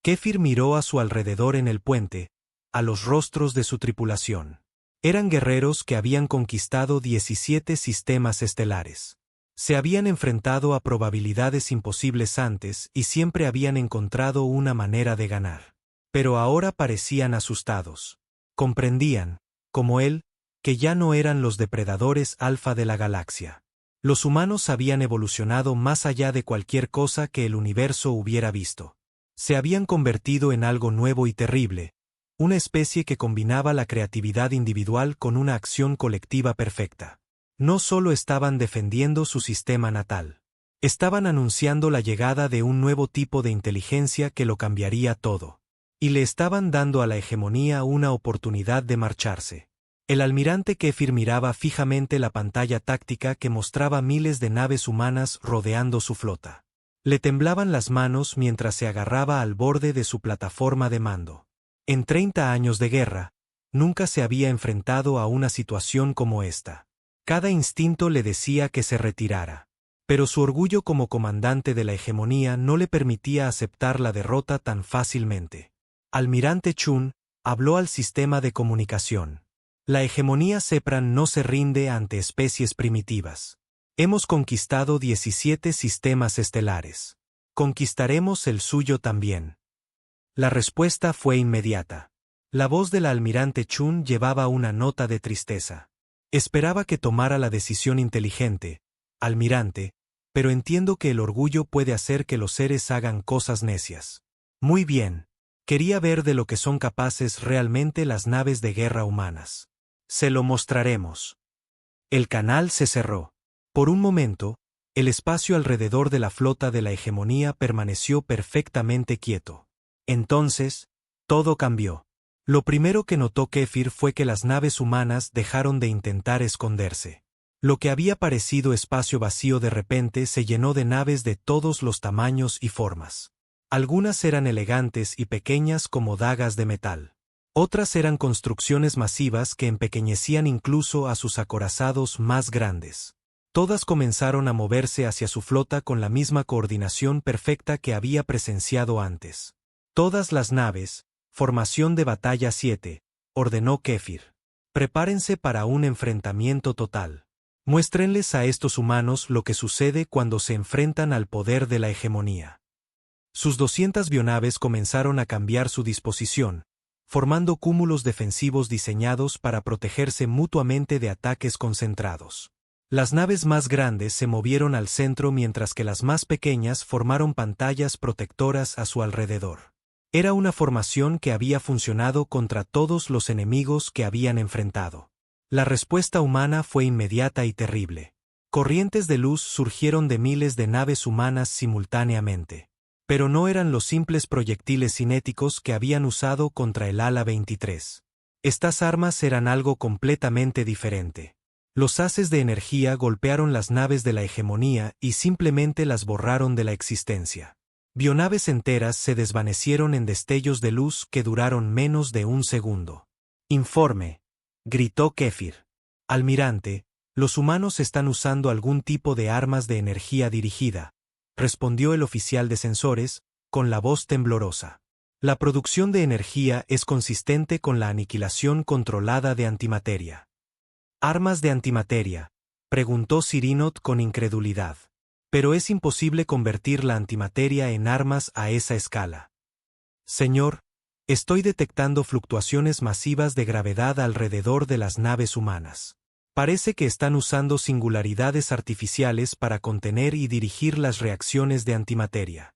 Kefir miró a su alrededor en el puente, a los rostros de su tripulación. Eran guerreros que habían conquistado 17 sistemas estelares. Se habían enfrentado a probabilidades imposibles antes y siempre habían encontrado una manera de ganar. Pero ahora parecían asustados. Comprendían, como él, que ya no eran los depredadores alfa de la galaxia. Los humanos habían evolucionado más allá de cualquier cosa que el universo hubiera visto. Se habían convertido en algo nuevo y terrible, una especie que combinaba la creatividad individual con una acción colectiva perfecta. No solo estaban defendiendo su sistema natal. Estaban anunciando la llegada de un nuevo tipo de inteligencia que lo cambiaría todo. Y le estaban dando a la hegemonía una oportunidad de marcharse. El almirante Kefir miraba fijamente la pantalla táctica que mostraba miles de naves humanas rodeando su flota. Le temblaban las manos mientras se agarraba al borde de su plataforma de mando. En 30 años de guerra, nunca se había enfrentado a una situación como esta. Cada instinto le decía que se retirara. Pero su orgullo como comandante de la hegemonía no le permitía aceptar la derrota tan fácilmente. Almirante Chun habló al sistema de comunicación. La hegemonía Sepran no se rinde ante especies primitivas. Hemos conquistado 17 sistemas estelares. Conquistaremos el suyo también. La respuesta fue inmediata. La voz del almirante Chun llevaba una nota de tristeza. Esperaba que tomara la decisión inteligente, almirante, pero entiendo que el orgullo puede hacer que los seres hagan cosas necias. Muy bien. Quería ver de lo que son capaces realmente las naves de guerra humanas. Se lo mostraremos. El canal se cerró. Por un momento, el espacio alrededor de la flota de la hegemonía permaneció perfectamente quieto. Entonces, todo cambió. Lo primero que notó Kefir fue que las naves humanas dejaron de intentar esconderse. Lo que había parecido espacio vacío de repente se llenó de naves de todos los tamaños y formas. Algunas eran elegantes y pequeñas como dagas de metal. Otras eran construcciones masivas que empequeñecían incluso a sus acorazados más grandes. Todas comenzaron a moverse hacia su flota con la misma coordinación perfecta que había presenciado antes. Todas las naves, formación de batalla 7, ordenó Kefir. Prepárense para un enfrentamiento total. Muéstrenles a estos humanos lo que sucede cuando se enfrentan al poder de la hegemonía. Sus 200 bionaves comenzaron a cambiar su disposición, formando cúmulos defensivos diseñados para protegerse mutuamente de ataques concentrados. Las naves más grandes se movieron al centro mientras que las más pequeñas formaron pantallas protectoras a su alrededor. Era una formación que había funcionado contra todos los enemigos que habían enfrentado. La respuesta humana fue inmediata y terrible. Corrientes de luz surgieron de miles de naves humanas simultáneamente. Pero no eran los simples proyectiles cinéticos que habían usado contra el Ala 23. Estas armas eran algo completamente diferente. Los haces de energía golpearon las naves de la hegemonía y simplemente las borraron de la existencia. Bionaves enteras se desvanecieron en destellos de luz que duraron menos de un segundo. «Informe», gritó Kefir. «Almirante, los humanos están usando algún tipo de armas de energía dirigida», respondió el oficial de sensores, con la voz temblorosa. «La producción de energía es consistente con la aniquilación controlada de antimateria. ¿Armas de antimateria?, preguntó Sirinot con incredulidad. Pero es imposible convertir la antimateria en armas a esa escala. Señor, estoy detectando fluctuaciones masivas de gravedad alrededor de las naves humanas. Parece que están usando singularidades artificiales para contener y dirigir las reacciones de antimateria.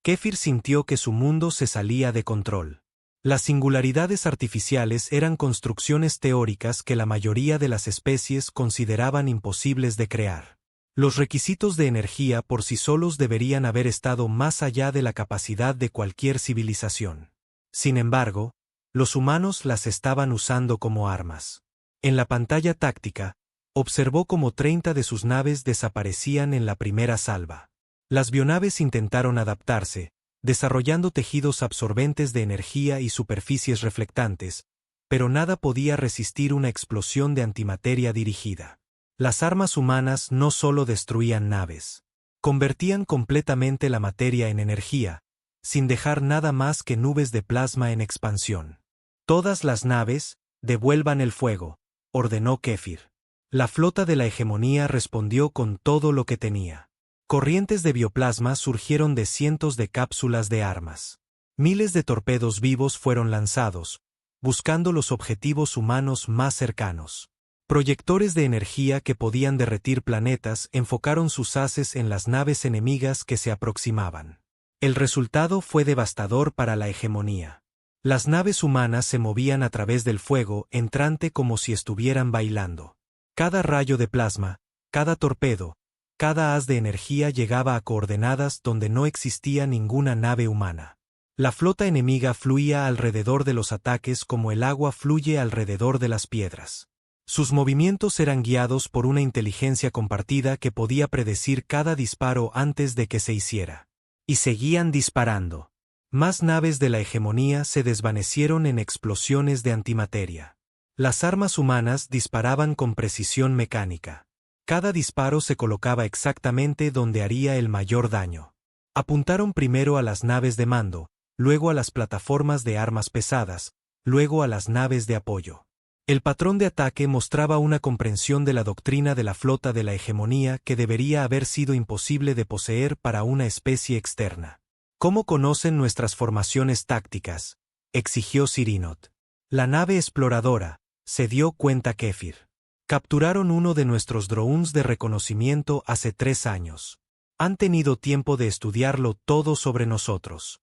Kefir sintió que su mundo se salía de control. Las singularidades artificiales eran construcciones teóricas que la mayoría de las especies consideraban imposibles de crear. Los requisitos de energía por sí solos deberían haber estado más allá de la capacidad de cualquier civilización. Sin embargo, los humanos las estaban usando como armas. En la pantalla táctica, observó cómo 30 de sus naves desaparecían en la primera salva. Las bionaves intentaron adaptarse, desarrollando tejidos absorbentes de energía y superficies reflectantes, pero nada podía resistir una explosión de antimateria dirigida. Las armas humanas no solo destruían naves, convertían completamente la materia en energía, sin dejar nada más que nubes de plasma en expansión. Todas las naves, devuelvan el fuego, ordenó Kefir. La flota de la hegemonía respondió con todo lo que tenía. Corrientes de bioplasma surgieron de cientos de cápsulas de armas. Miles de torpedos vivos fueron lanzados, buscando los objetivos humanos más cercanos. Proyectores de energía que podían derretir planetas enfocaron sus haces en las naves enemigas que se aproximaban. El resultado fue devastador para la hegemonía. Las naves humanas se movían a través del fuego entrante como si estuvieran bailando. Cada rayo de plasma, cada torpedo, cada haz de energía llegaba a coordenadas donde no existía ninguna nave humana. La flota enemiga fluía alrededor de los ataques como el agua fluye alrededor de las piedras. Sus movimientos eran guiados por una inteligencia compartida que podía predecir cada disparo antes de que se hiciera. Y seguían disparando. Más naves de la hegemonía se desvanecieron en explosiones de antimateria. Las armas humanas disparaban con precisión mecánica. Cada disparo se colocaba exactamente donde haría el mayor daño. Apuntaron primero a las naves de mando, luego a las plataformas de armas pesadas, luego a las naves de apoyo. El patrón de ataque mostraba una comprensión de la doctrina de la flota de la hegemonía que debería haber sido imposible de poseer para una especie externa. ¿Cómo conocen nuestras formaciones tácticas?, exigió Sirinot. La nave exploradora, se dio cuenta Kefir. Capturaron uno de nuestros drones de reconocimiento hace 3 años. Han tenido tiempo de estudiarlo todo sobre nosotros.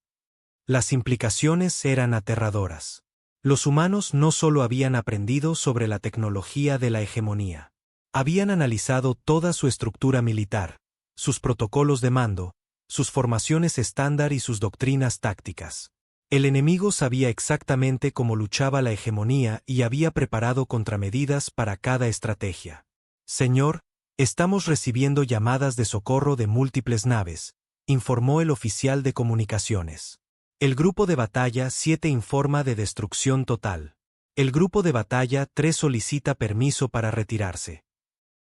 Las implicaciones eran aterradoras. Los humanos no solo habían aprendido sobre la tecnología de la hegemonía. Habían analizado toda su estructura militar, sus protocolos de mando, sus formaciones estándar y sus doctrinas tácticas. El enemigo sabía exactamente cómo luchaba la hegemonía y había preparado contramedidas para cada estrategia. Señor, estamos recibiendo llamadas de socorro de múltiples naves, informó el oficial de comunicaciones. El grupo de batalla 7 informa de destrucción total. El grupo de batalla 3 solicita permiso para retirarse.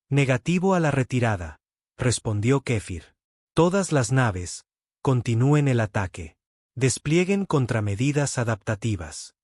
Negativo a la retirada, respondió Kefir. Todas las naves, continúen el ataque. Desplieguen contramedidas adaptativas.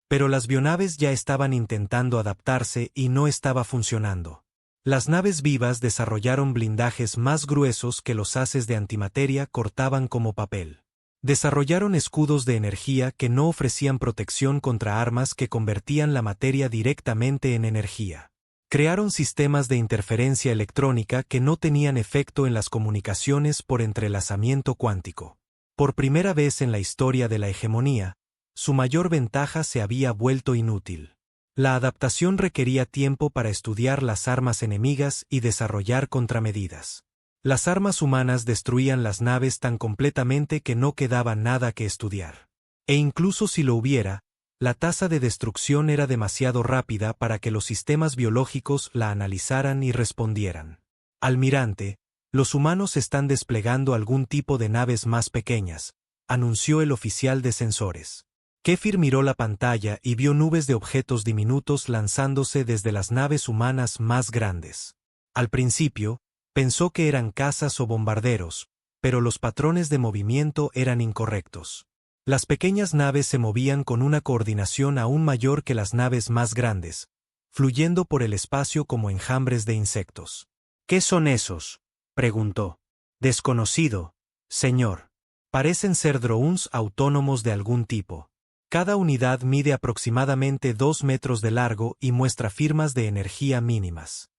Pero las bionaves ya estaban intentando adaptarse y no estaba funcionando. Las naves vivas desarrollaron blindajes más gruesos que los haces de antimateria cortaban como papel. Desarrollaron escudos de energía que no ofrecían protección contra armas que convertían la materia directamente en energía. Crearon sistemas de interferencia electrónica que no tenían efecto en las comunicaciones por entrelazamiento cuántico. Por primera vez en la historia de la hegemonía, su mayor ventaja se había vuelto inútil. La adaptación requería tiempo para estudiar las armas enemigas y desarrollar contramedidas. Las armas humanas destruían las naves tan completamente que no quedaba nada que estudiar. E incluso si lo hubiera, la tasa de destrucción era demasiado rápida para que los sistemas biológicos la analizaran y respondieran. Almirante, los humanos están desplegando algún tipo de naves más pequeñas, anunció el oficial de sensores. Kefir miró la pantalla y vio nubes de objetos diminutos lanzándose desde las naves humanas más grandes. Al principio, pensó que eran cazas o bombarderos, pero los patrones de movimiento eran incorrectos. Las pequeñas naves se movían con una coordinación aún mayor que las naves más grandes, fluyendo por el espacio como enjambres de insectos. ¿Qué son esos?, preguntó. Desconocido, señor. Parecen ser drones autónomos de algún tipo. Cada unidad mide aproximadamente 2 metros de largo y muestra firmas de energía mínimas.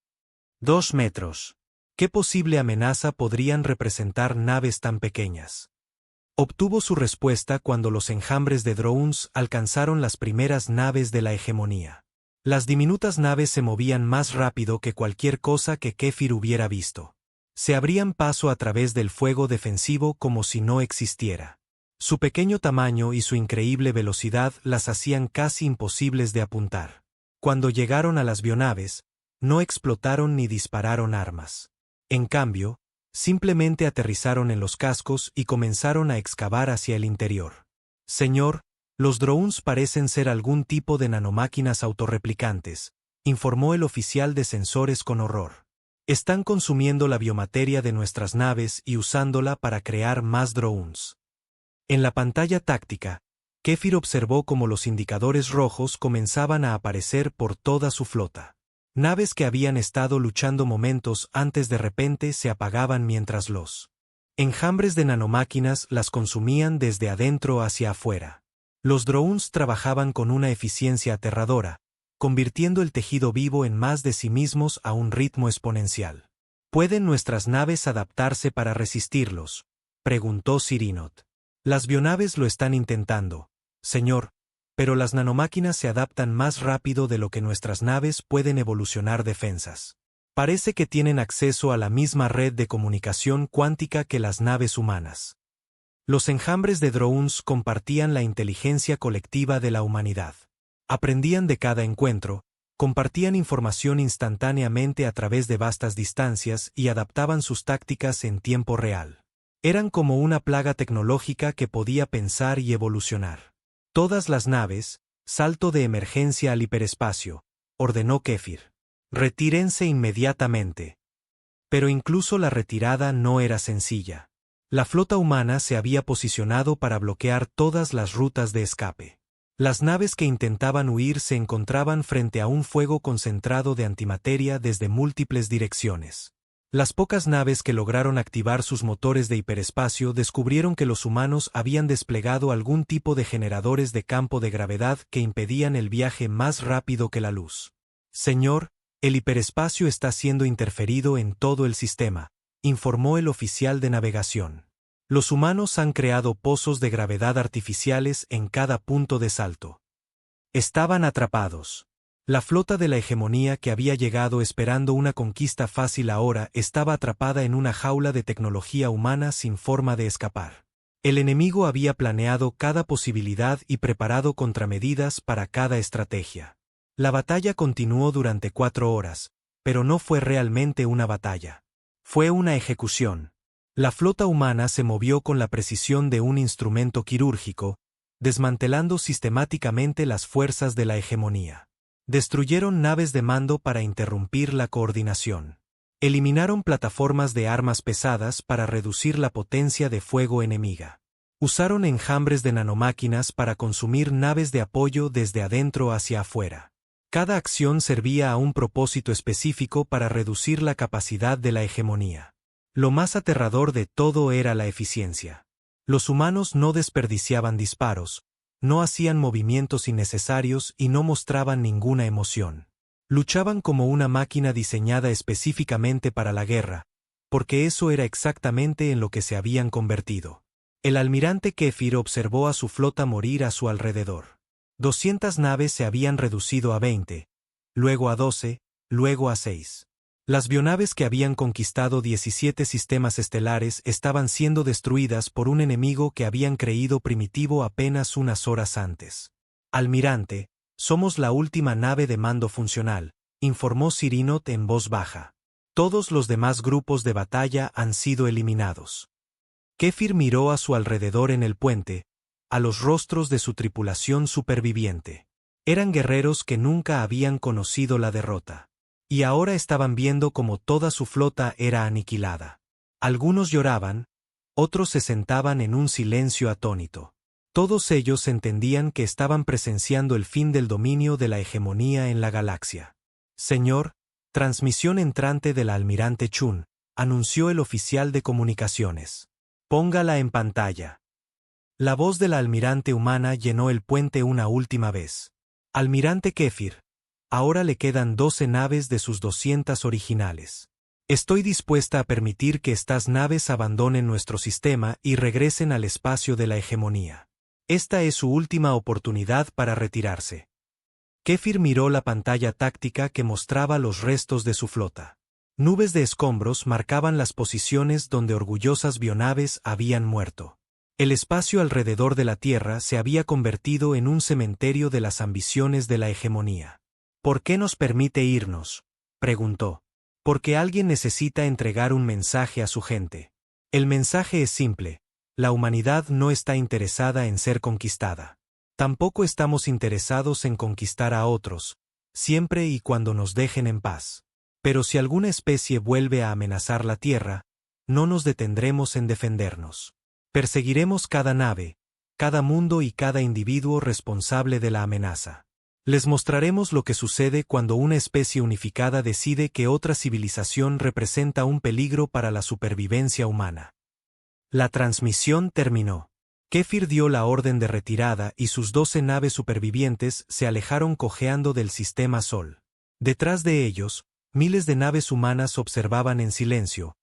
2 metros. ¿Qué posible amenaza podrían representar naves tan pequeñas? Obtuvo su respuesta cuando los enjambres de drones alcanzaron las primeras naves de la hegemonía. Las diminutas naves se movían más rápido que cualquier cosa que Kéfir hubiera visto. Se abrían paso a través del fuego defensivo como si no existiera. Su pequeño tamaño y su increíble velocidad las hacían casi imposibles de apuntar. Cuando llegaron a las bionaves, no explotaron ni dispararon armas. En cambio, simplemente aterrizaron en los cascos y comenzaron a excavar hacia el interior. Señor, los drones parecen ser algún tipo de nanomáquinas autorreplicantes, informó el oficial de sensores con horror. Están consumiendo la biomateria de nuestras naves y usándola para crear más drones. En la pantalla táctica, Kéfir observó cómo los indicadores rojos comenzaban a aparecer por toda su flota. Naves que habían estado luchando momentos antes de repente se apagaban mientras los enjambres de nanomáquinas las consumían desde adentro hacia afuera. Los drones trabajaban con una eficiencia aterradora, convirtiendo el tejido vivo en más de sí mismos a un ritmo exponencial. ¿Pueden nuestras naves adaptarse para resistirlos?, preguntó Sirinot. Las bionaves lo están intentando, señor, pero las nanomáquinas se adaptan más rápido de lo que nuestras naves pueden evolucionar defensas. Parece que tienen acceso a la misma red de comunicación cuántica que las naves humanas. Los enjambres de drones compartían la inteligencia colectiva de la humanidad. Aprendían de cada encuentro, compartían información instantáneamente a través de vastas distancias y adaptaban sus tácticas en tiempo real. Eran como una plaga tecnológica que podía pensar y evolucionar. Todas las naves, salto de emergencia al hiperespacio, ordenó Kéfir. Retírense inmediatamente. Pero incluso la retirada no era sencilla. La flota humana se había posicionado para bloquear todas las rutas de escape. Las naves que intentaban huir se encontraban frente a un fuego concentrado de antimateria desde múltiples direcciones. Las pocas naves que lograron activar sus motores de hiperespacio descubrieron que los humanos habían desplegado algún tipo de generadores de campo de gravedad que impedían el viaje más rápido que la luz. Señor, el hiperespacio está siendo interferido en todo el sistema, informó el oficial de navegación. Los humanos han creado pozos de gravedad artificiales en cada punto de salto. Estaban atrapados. La flota de la hegemonía que había llegado esperando una conquista fácil ahora estaba atrapada en una jaula de tecnología humana sin forma de escapar. El enemigo había planeado cada posibilidad y preparado contramedidas para cada estrategia. La batalla continuó durante 4 horas, pero no fue realmente una batalla. Fue una ejecución. La flota humana se movió con la precisión de un instrumento quirúrgico, desmantelando sistemáticamente las fuerzas de la hegemonía. Destruyeron naves de mando para interrumpir la coordinación. Eliminaron plataformas de armas pesadas para reducir la potencia de fuego enemiga. Usaron enjambres de nanomáquinas para consumir naves de apoyo desde adentro hacia afuera. Cada acción servía a un propósito específico para reducir la capacidad de la hegemonía. Lo más aterrador de todo era la eficiencia. Los humanos no desperdiciaban disparos, no hacían movimientos innecesarios y no mostraban ninguna emoción. Luchaban como una máquina diseñada específicamente para la guerra, porque eso era exactamente en lo que se habían convertido. El almirante Kéfir observó a su flota morir a su alrededor. 200 naves se habían reducido a 20, luego a 12, luego a 6. Las bionaves que habían conquistado 17 sistemas estelares estaban siendo destruidas por un enemigo que habían creído primitivo apenas unas horas antes. Almirante, somos la última nave de mando funcional, informó Sirinot en voz baja. Todos los demás grupos de batalla han sido eliminados. Kéfir miró a su alrededor en el puente, a los rostros de su tripulación superviviente. Eran guerreros que nunca habían conocido la derrota. Y ahora estaban viendo cómo toda su flota era aniquilada. Algunos lloraban, otros se sentaban en un silencio atónito. Todos ellos entendían que estaban presenciando el fin del dominio de la hegemonía en la galaxia. Señor, transmisión entrante de la almirante Chun, anunció el oficial de comunicaciones. Póngala en pantalla. La voz de la almirante humana llenó el puente una última vez. Almirante Kefir, ahora le quedan 12 naves de sus 200 originales. Estoy dispuesta a permitir que estas naves abandonen nuestro sistema y regresen al espacio de la hegemonía. Esta es su última oportunidad para retirarse. Kefir miró la pantalla táctica que mostraba los restos de su flota. Nubes de escombros marcaban las posiciones donde orgullosas bionaves habían muerto. El espacio alrededor de la Tierra se había convertido en un cementerio de las ambiciones de la hegemonía. ¿Por qué nos permite irnos?, preguntó. Porque alguien necesita entregar un mensaje a su gente. El mensaje es simple: la humanidad no está interesada en ser conquistada. Tampoco estamos interesados en conquistar a otros, siempre y cuando nos dejen en paz. Pero si alguna especie vuelve a amenazar la Tierra, no nos detendremos en defendernos. Perseguiremos cada nave, cada mundo y cada individuo responsable de la amenaza. Les mostraremos lo que sucede cuando una especie unificada decide que otra civilización representa un peligro para la supervivencia humana. La transmisión terminó. Kefir dio la orden de retirada y sus 12 naves supervivientes se alejaron cojeando del sistema Sol. Detrás de ellos, miles de naves humanas observaban en silencio,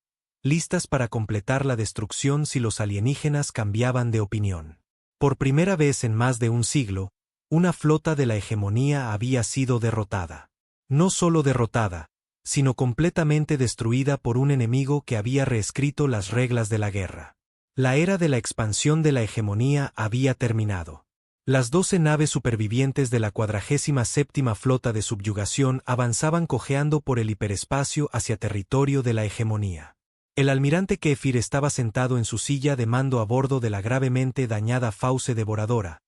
listas para completar la destrucción si los alienígenas cambiaban de opinión. Por primera vez en más de un siglo, una flota de la hegemonía había sido derrotada. No solo derrotada, sino completamente destruida por un enemigo que había reescrito las reglas de la guerra. La era de la expansión de la hegemonía había terminado. Las 12 naves supervivientes de la 47ª flota de subyugación avanzaban cojeando por el hiperespacio hacia territorio de la hegemonía. El almirante Kefir estaba sentado en su silla de mando a bordo de la gravemente dañada Fauce devoradora,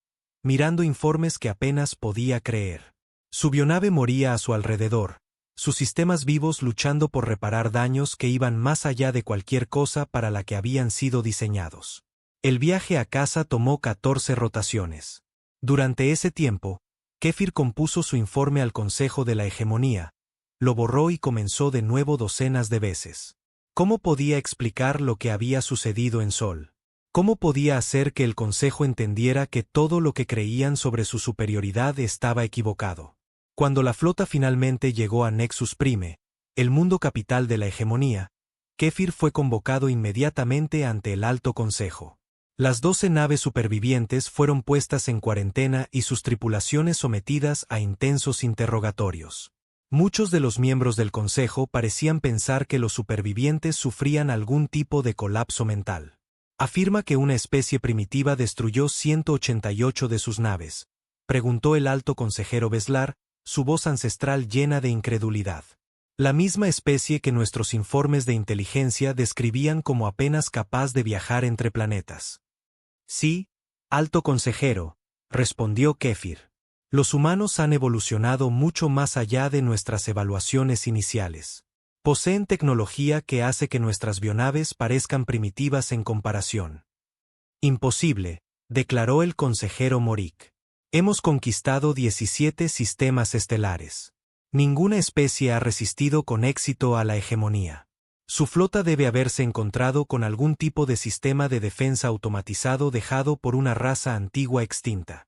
mirando informes que apenas podía creer. Su bionave moría a su alrededor, sus sistemas vivos luchando por reparar daños que iban más allá de cualquier cosa para la que habían sido diseñados. El viaje a casa tomó 14 rotaciones. Durante ese tiempo, Kefir compuso su informe al Consejo de la Hegemonía, lo borró y comenzó de nuevo docenas de veces. ¿Cómo podía explicar lo que había sucedido en Sol? ¿Cómo podía hacer que el Consejo entendiera que todo lo que creían sobre su superioridad estaba equivocado? Cuando la flota finalmente llegó a Nexus Prime, el mundo capital de la hegemonía, Kefir fue convocado inmediatamente ante el Alto Consejo. Las 12 naves supervivientes fueron puestas en cuarentena y sus tripulaciones sometidas a intensos interrogatorios. Muchos de los miembros del Consejo parecían pensar que los supervivientes sufrían algún tipo de colapso mental. ¿Afirma que una especie primitiva destruyó 188 de sus naves?, preguntó el alto consejero Beslar, su voz ancestral llena de incredulidad. La misma especie que nuestros informes de inteligencia describían como apenas capaz de viajar entre planetas. Sí, alto consejero, respondió Kefir. Los humanos han evolucionado mucho más allá de nuestras evaluaciones iniciales. Poseen tecnología que hace que nuestras bionaves parezcan primitivas en comparación. Imposible, declaró el consejero Morik. Hemos conquistado 17 sistemas estelares. Ninguna especie ha resistido con éxito a la hegemonía. Su flota debe haberse encontrado con algún tipo de sistema de defensa automatizado dejado por una raza antigua extinta.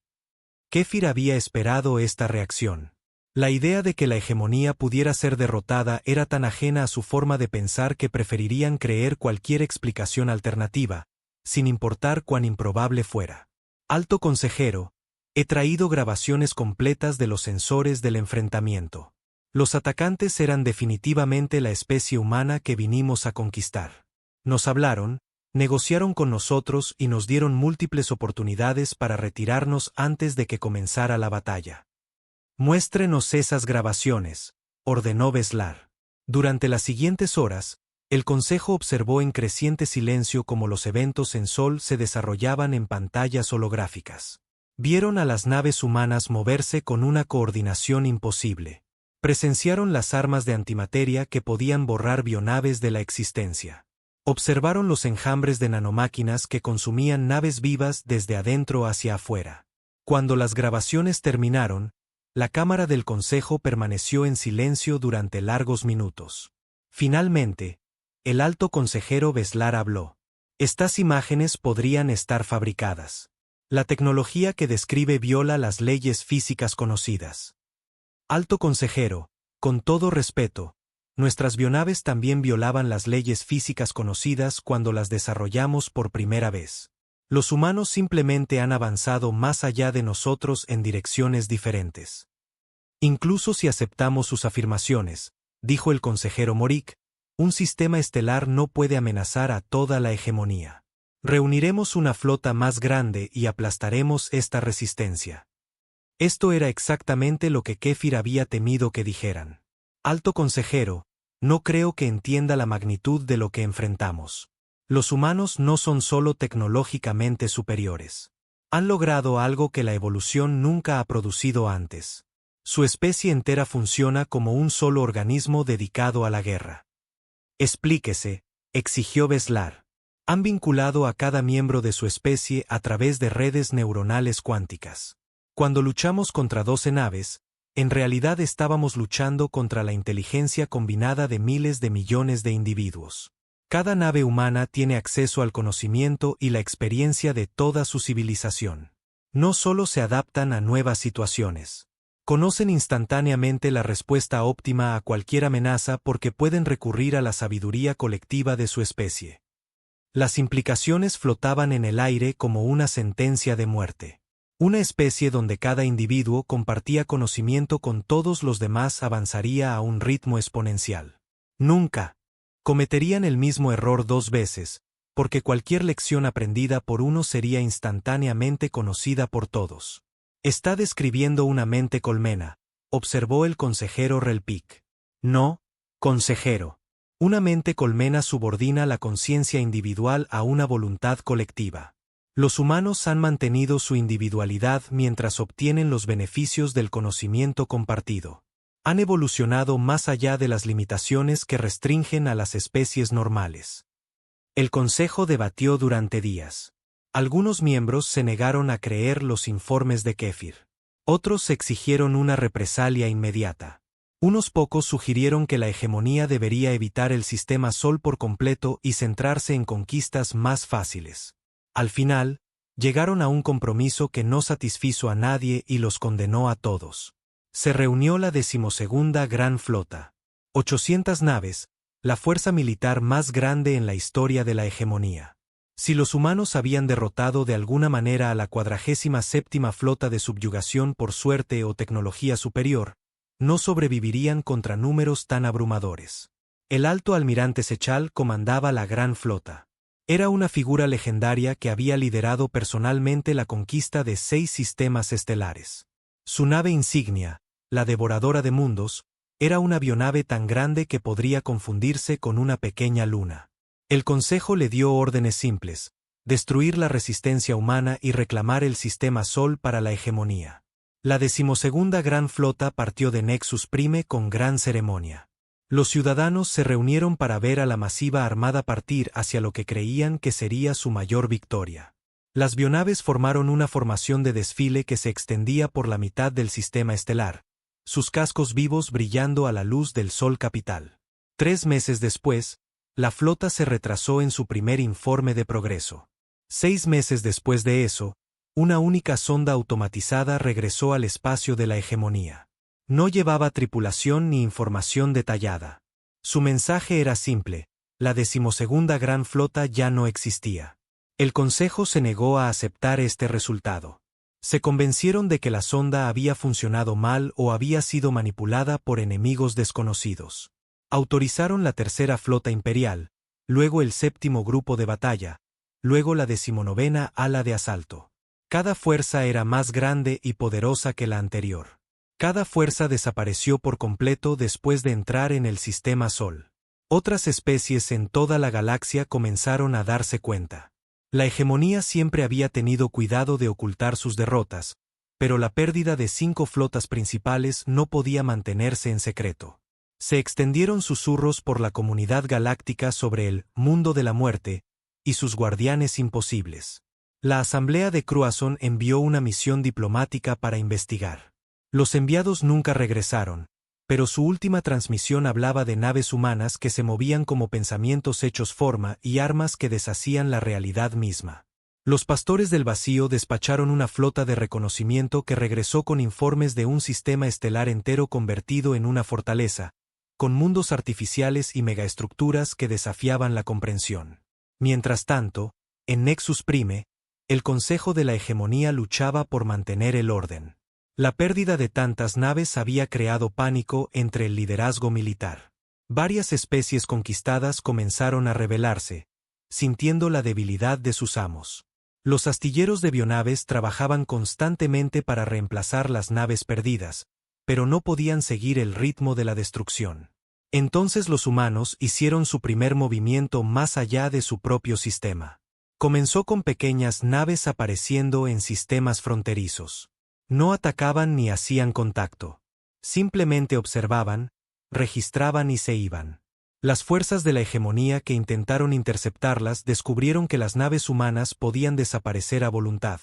Kefir había esperado esta reacción. La idea de que la hegemonía pudiera ser derrotada era tan ajena a su forma de pensar que preferirían creer cualquier explicación alternativa, sin importar cuán improbable fuera. Alto consejero, he traído grabaciones completas de los sensores del enfrentamiento. Los atacantes eran definitivamente la especie humana que vinimos a conquistar. Nos hablaron, negociaron con nosotros y nos dieron múltiples oportunidades para retirarnos antes de que comenzara la batalla. Muéstrenos esas grabaciones, ordenó Beslar. Durante las siguientes horas, el Consejo observó en creciente silencio cómo los eventos en Sol se desarrollaban en pantallas holográficas. Vieron a las naves humanas moverse con una coordinación imposible. Presenciaron las armas de antimateria que podían borrar bionaves de la existencia. Observaron los enjambres de nanomáquinas que consumían naves vivas desde adentro hacia afuera. Cuando las grabaciones terminaron, La cámara del consejo permaneció en silencio durante largos minutos. Finalmente, el alto consejero Veslar habló. Estas imágenes podrían estar fabricadas. La tecnología que describe viola las leyes físicas conocidas. Alto consejero, con todo respeto, nuestras bionaves también violaban las leyes físicas conocidas cuando las desarrollamos por primera vez. Los humanos simplemente han avanzado más allá de nosotros en direcciones diferentes. Incluso si aceptamos sus afirmaciones, dijo el consejero Morik, un sistema estelar no puede amenazar a toda la hegemonía. Reuniremos una flota más grande y aplastaremos esta resistencia. Esto era exactamente lo que Kefir había temido que dijeran. Alto consejero, no creo que entienda la magnitud de lo que enfrentamos. Los humanos no son solo tecnológicamente superiores. Han logrado algo que la evolución nunca ha producido antes. Su especie entera funciona como un solo organismo dedicado a la guerra. Explíquese, exigió Veslar. Han vinculado a cada miembro de su especie a través de redes neuronales cuánticas. Cuando luchamos contra 12 naves, en realidad estábamos luchando contra la inteligencia combinada de miles de millones de individuos. Cada nave humana tiene acceso al conocimiento y la experiencia de toda su civilización. No solo se adaptan a nuevas situaciones. Conocen instantáneamente la respuesta óptima a cualquier amenaza porque pueden recurrir a la sabiduría colectiva de su especie. Las implicaciones flotaban en el aire como una sentencia de muerte. Una especie donde cada individuo compartía conocimiento con todos los demás avanzaría a un ritmo exponencial. Nunca cometerían el mismo error 2 veces, porque cualquier lección aprendida por uno sería instantáneamente conocida por todos. Está describiendo una mente colmena, observó el consejero Relpic. No, consejero. Una mente colmena subordina la conciencia individual a una voluntad colectiva. Los humanos han mantenido su individualidad mientras obtienen los beneficios del conocimiento compartido. Han evolucionado más allá de las limitaciones que restringen a las especies normales. El Consejo debatió durante días. Algunos miembros se negaron a creer los informes de Kefir. Otros exigieron una represalia inmediata. Unos pocos sugirieron que la hegemonía debería evitar el sistema Sol por completo y centrarse en conquistas más fáciles. Al final, llegaron a un compromiso que no satisfizo a nadie y los condenó a todos. Se reunió la 12ª Gran Flota. 800 naves, la fuerza militar más grande en la historia de la hegemonía. Si los humanos habían derrotado de alguna manera a la 47ª Flota de subyugación por suerte o tecnología superior, no sobrevivirían contra números tan abrumadores. El alto almirante Sechal comandaba la Gran Flota. Era una figura legendaria que había liderado personalmente la conquista de 6 sistemas estelares. Su nave insignia, la Devoradora de Mundos, era una bionave tan grande que podría confundirse con una pequeña luna. El Consejo le dio órdenes simples: destruir la resistencia humana y reclamar el sistema Sol para la hegemonía. La 12ª Gran Flota partió de Nexus Prime con gran ceremonia. Los ciudadanos se reunieron para ver a la masiva armada partir hacia lo que creían que sería su mayor victoria. Las bionaves formaron una formación de desfile que se extendía por la mitad del sistema estelar, sus cascos vivos brillando a la luz del sol capital. 3 meses después, la flota se retrasó en su primer informe de progreso. 6 meses después de eso, una única sonda automatizada regresó al espacio de la hegemonía. No llevaba tripulación ni información detallada. Su mensaje era simple: la 12ª Gran Flota ya no existía. El Consejo se negó a aceptar este resultado. Se convencieron de que la sonda había funcionado mal o había sido manipulada por enemigos desconocidos. Autorizaron la 3ª Flota Imperial, luego el 7º Grupo de Batalla, luego la 19ª Ala de Asalto. Cada fuerza era más grande y poderosa que la anterior. Cada fuerza desapareció por completo después de entrar en el sistema Sol. Otras especies en toda la galaxia comenzaron a darse cuenta. La hegemonía siempre había tenido cuidado de ocultar sus derrotas, pero la pérdida de 5 flotas principales no podía mantenerse en secreto. Se extendieron susurros por la comunidad galáctica sobre el mundo de la muerte y sus guardianes imposibles. La Asamblea de Cruason envió una misión diplomática para investigar. Los enviados nunca regresaron, pero su última transmisión hablaba de naves humanas que se movían como pensamientos hechos forma y armas que deshacían la realidad misma. Los pastores del vacío despacharon una flota de reconocimiento que regresó con informes de un sistema estelar entero convertido en una fortaleza, con mundos artificiales y megaestructuras que desafiaban la comprensión. Mientras tanto, en Nexus Prime, el Consejo de la Hegemonía luchaba por mantener el orden. La pérdida de tantas naves había creado pánico entre el liderazgo militar. Varias especies conquistadas comenzaron a rebelarse, sintiendo la debilidad de sus amos. Los astilleros de bionaves trabajaban constantemente para reemplazar las naves perdidas, pero no podían seguir el ritmo de la destrucción. Entonces los humanos hicieron su primer movimiento más allá de su propio sistema. Comenzó con pequeñas naves apareciendo en sistemas fronterizos. No atacaban ni hacían contacto. Simplemente observaban, registraban y se iban. Las fuerzas de la hegemonía que intentaron interceptarlas descubrieron que las naves humanas podían desaparecer a voluntad,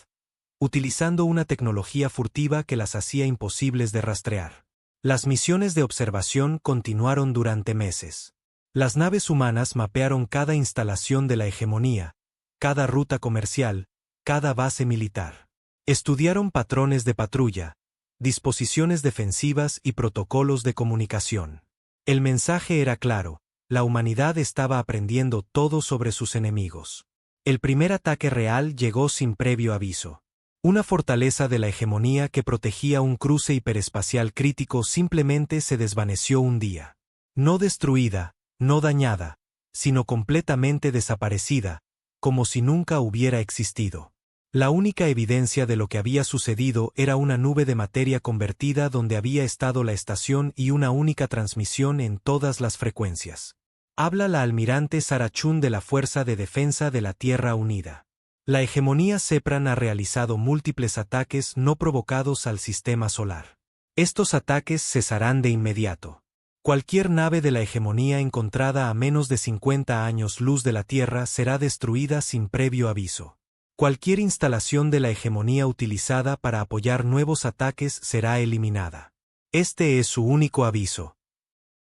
utilizando una tecnología furtiva que las hacía imposibles de rastrear. Las misiones de observación continuaron durante meses. Las naves humanas mapearon cada instalación de la hegemonía, cada ruta comercial, cada base militar. Estudiaron patrones de patrulla, disposiciones defensivas y protocolos de comunicación. El mensaje era claro: la humanidad estaba aprendiendo todo sobre sus enemigos. El primer ataque real llegó sin previo aviso. Una fortaleza de la hegemonía que protegía un cruce hiperespacial crítico simplemente se desvaneció un día. No destruida, no dañada, sino completamente desaparecida, como si nunca hubiera existido. La única evidencia de lo que había sucedido era una nube de materia convertida donde había estado la estación y una única transmisión en todas las frecuencias. Habla la almirante Sarah Chun de la Fuerza de Defensa de la Tierra Unida. La hegemonía Sepran ha realizado múltiples ataques no provocados al sistema solar. Estos ataques cesarán de inmediato. Cualquier nave de la hegemonía encontrada a menos de 50 años luz de la Tierra será destruida sin previo aviso. Cualquier instalación de la hegemonía utilizada para apoyar nuevos ataques será eliminada. Este es su único aviso.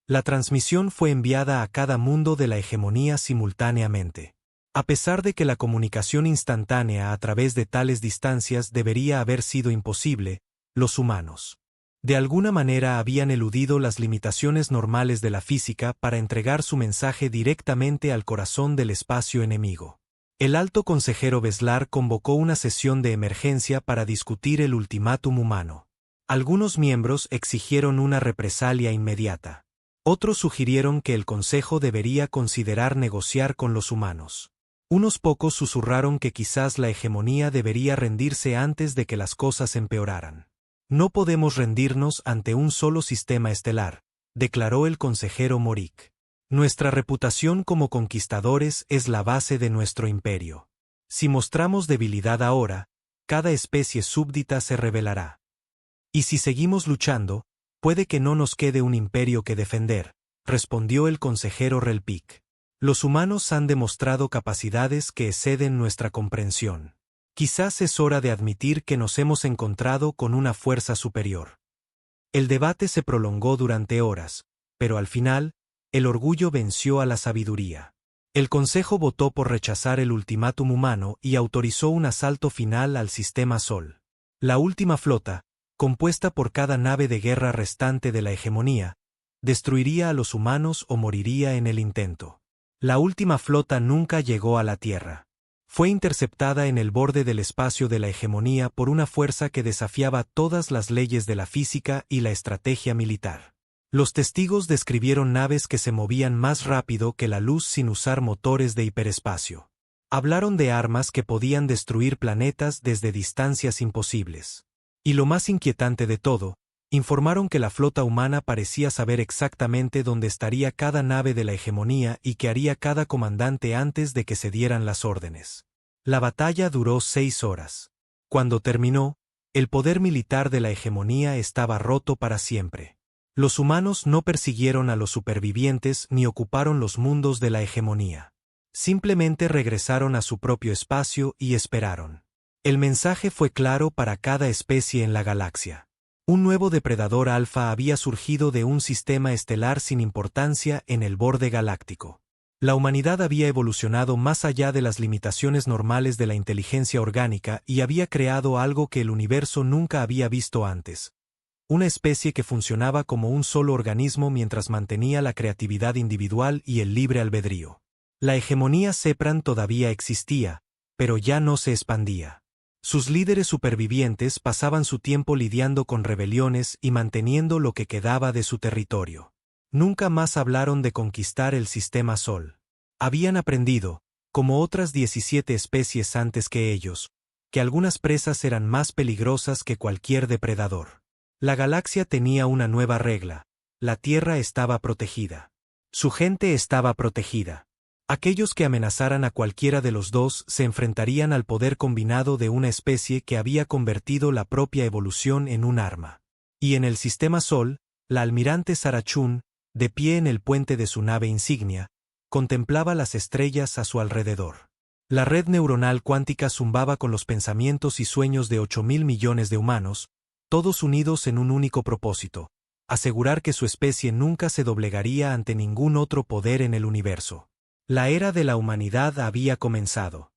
La transmisión fue enviada a cada mundo de la hegemonía simultáneamente. A pesar de que la comunicación instantánea a través de tales distancias debería haber sido imposible, los humanos, de alguna manera, habían eludido las limitaciones normales de la física para entregar su mensaje directamente al corazón del espacio enemigo. El alto consejero Beslar convocó una sesión de emergencia para discutir el ultimátum humano. Algunos miembros exigieron una represalia inmediata. Otros sugirieron que el Consejo debería considerar negociar con los humanos. Unos pocos susurraron que quizás la hegemonía debería rendirse antes de que las cosas empeoraran. No podemos rendirnos ante un solo sistema estelar, declaró el consejero Morik. Nuestra reputación como conquistadores es la base de nuestro imperio. Si mostramos debilidad ahora, cada especie súbdita se rebelará. Y si seguimos luchando, puede que no nos quede un imperio que defender, respondió el consejero Relpik. Los humanos han demostrado capacidades que exceden nuestra comprensión. Quizás es hora de admitir que nos hemos encontrado con una fuerza superior. El debate se prolongó durante horas, pero al final, el orgullo venció a la sabiduría. El Consejo votó por rechazar el ultimátum humano y autorizó un asalto final al sistema Sol. La última flota, compuesta por cada nave de guerra restante de la hegemonía, destruiría a los humanos o moriría en el intento. La última flota nunca llegó a la Tierra. Fue interceptada en el borde del espacio de la hegemonía por una fuerza que desafiaba todas las leyes de la física y la estrategia militar. Los testigos describieron naves que se movían más rápido que la luz sin usar motores de hiperespacio. Hablaron de armas que podían destruir planetas desde distancias imposibles. Y lo más inquietante de todo, informaron que la flota humana parecía saber exactamente dónde estaría cada nave de la hegemonía y qué haría cada comandante antes de que se dieran las órdenes. La batalla duró 6 horas. Cuando terminó, el poder militar de la hegemonía estaba roto para siempre. Los humanos no persiguieron a los supervivientes ni ocuparon los mundos de la hegemonía. Simplemente regresaron a su propio espacio y esperaron. El mensaje fue claro para cada especie en la galaxia. Un nuevo depredador alfa había surgido de un sistema estelar sin importancia en el borde galáctico. La humanidad había evolucionado más allá de las limitaciones normales de la inteligencia orgánica y había creado algo que el universo nunca había visto antes. Una especie que funcionaba como un solo organismo mientras mantenía la creatividad individual y el libre albedrío. La hegemonía Sepran todavía existía, pero ya no se expandía. Sus líderes supervivientes pasaban su tiempo lidiando con rebeliones y manteniendo lo que quedaba de su territorio. Nunca más hablaron de conquistar el sistema Sol. Habían aprendido, como otras 17 especies antes que ellos, que algunas presas eran más peligrosas que cualquier depredador. La galaxia tenía una nueva regla: la Tierra estaba protegida. Su gente estaba protegida. Aquellos que amenazaran a cualquiera de los dos se enfrentarían al poder combinado de una especie que había convertido la propia evolución en un arma. Y en el sistema Sol, la almirante Sarah Chun, de pie en el puente de su nave insignia, contemplaba las estrellas a su alrededor. La red neuronal cuántica zumbaba con los pensamientos y sueños de 8.000 millones de humanos, todos unidos en un único propósito: asegurar que su especie nunca se doblegaría ante ningún otro poder en el universo. La era de la humanidad había comenzado.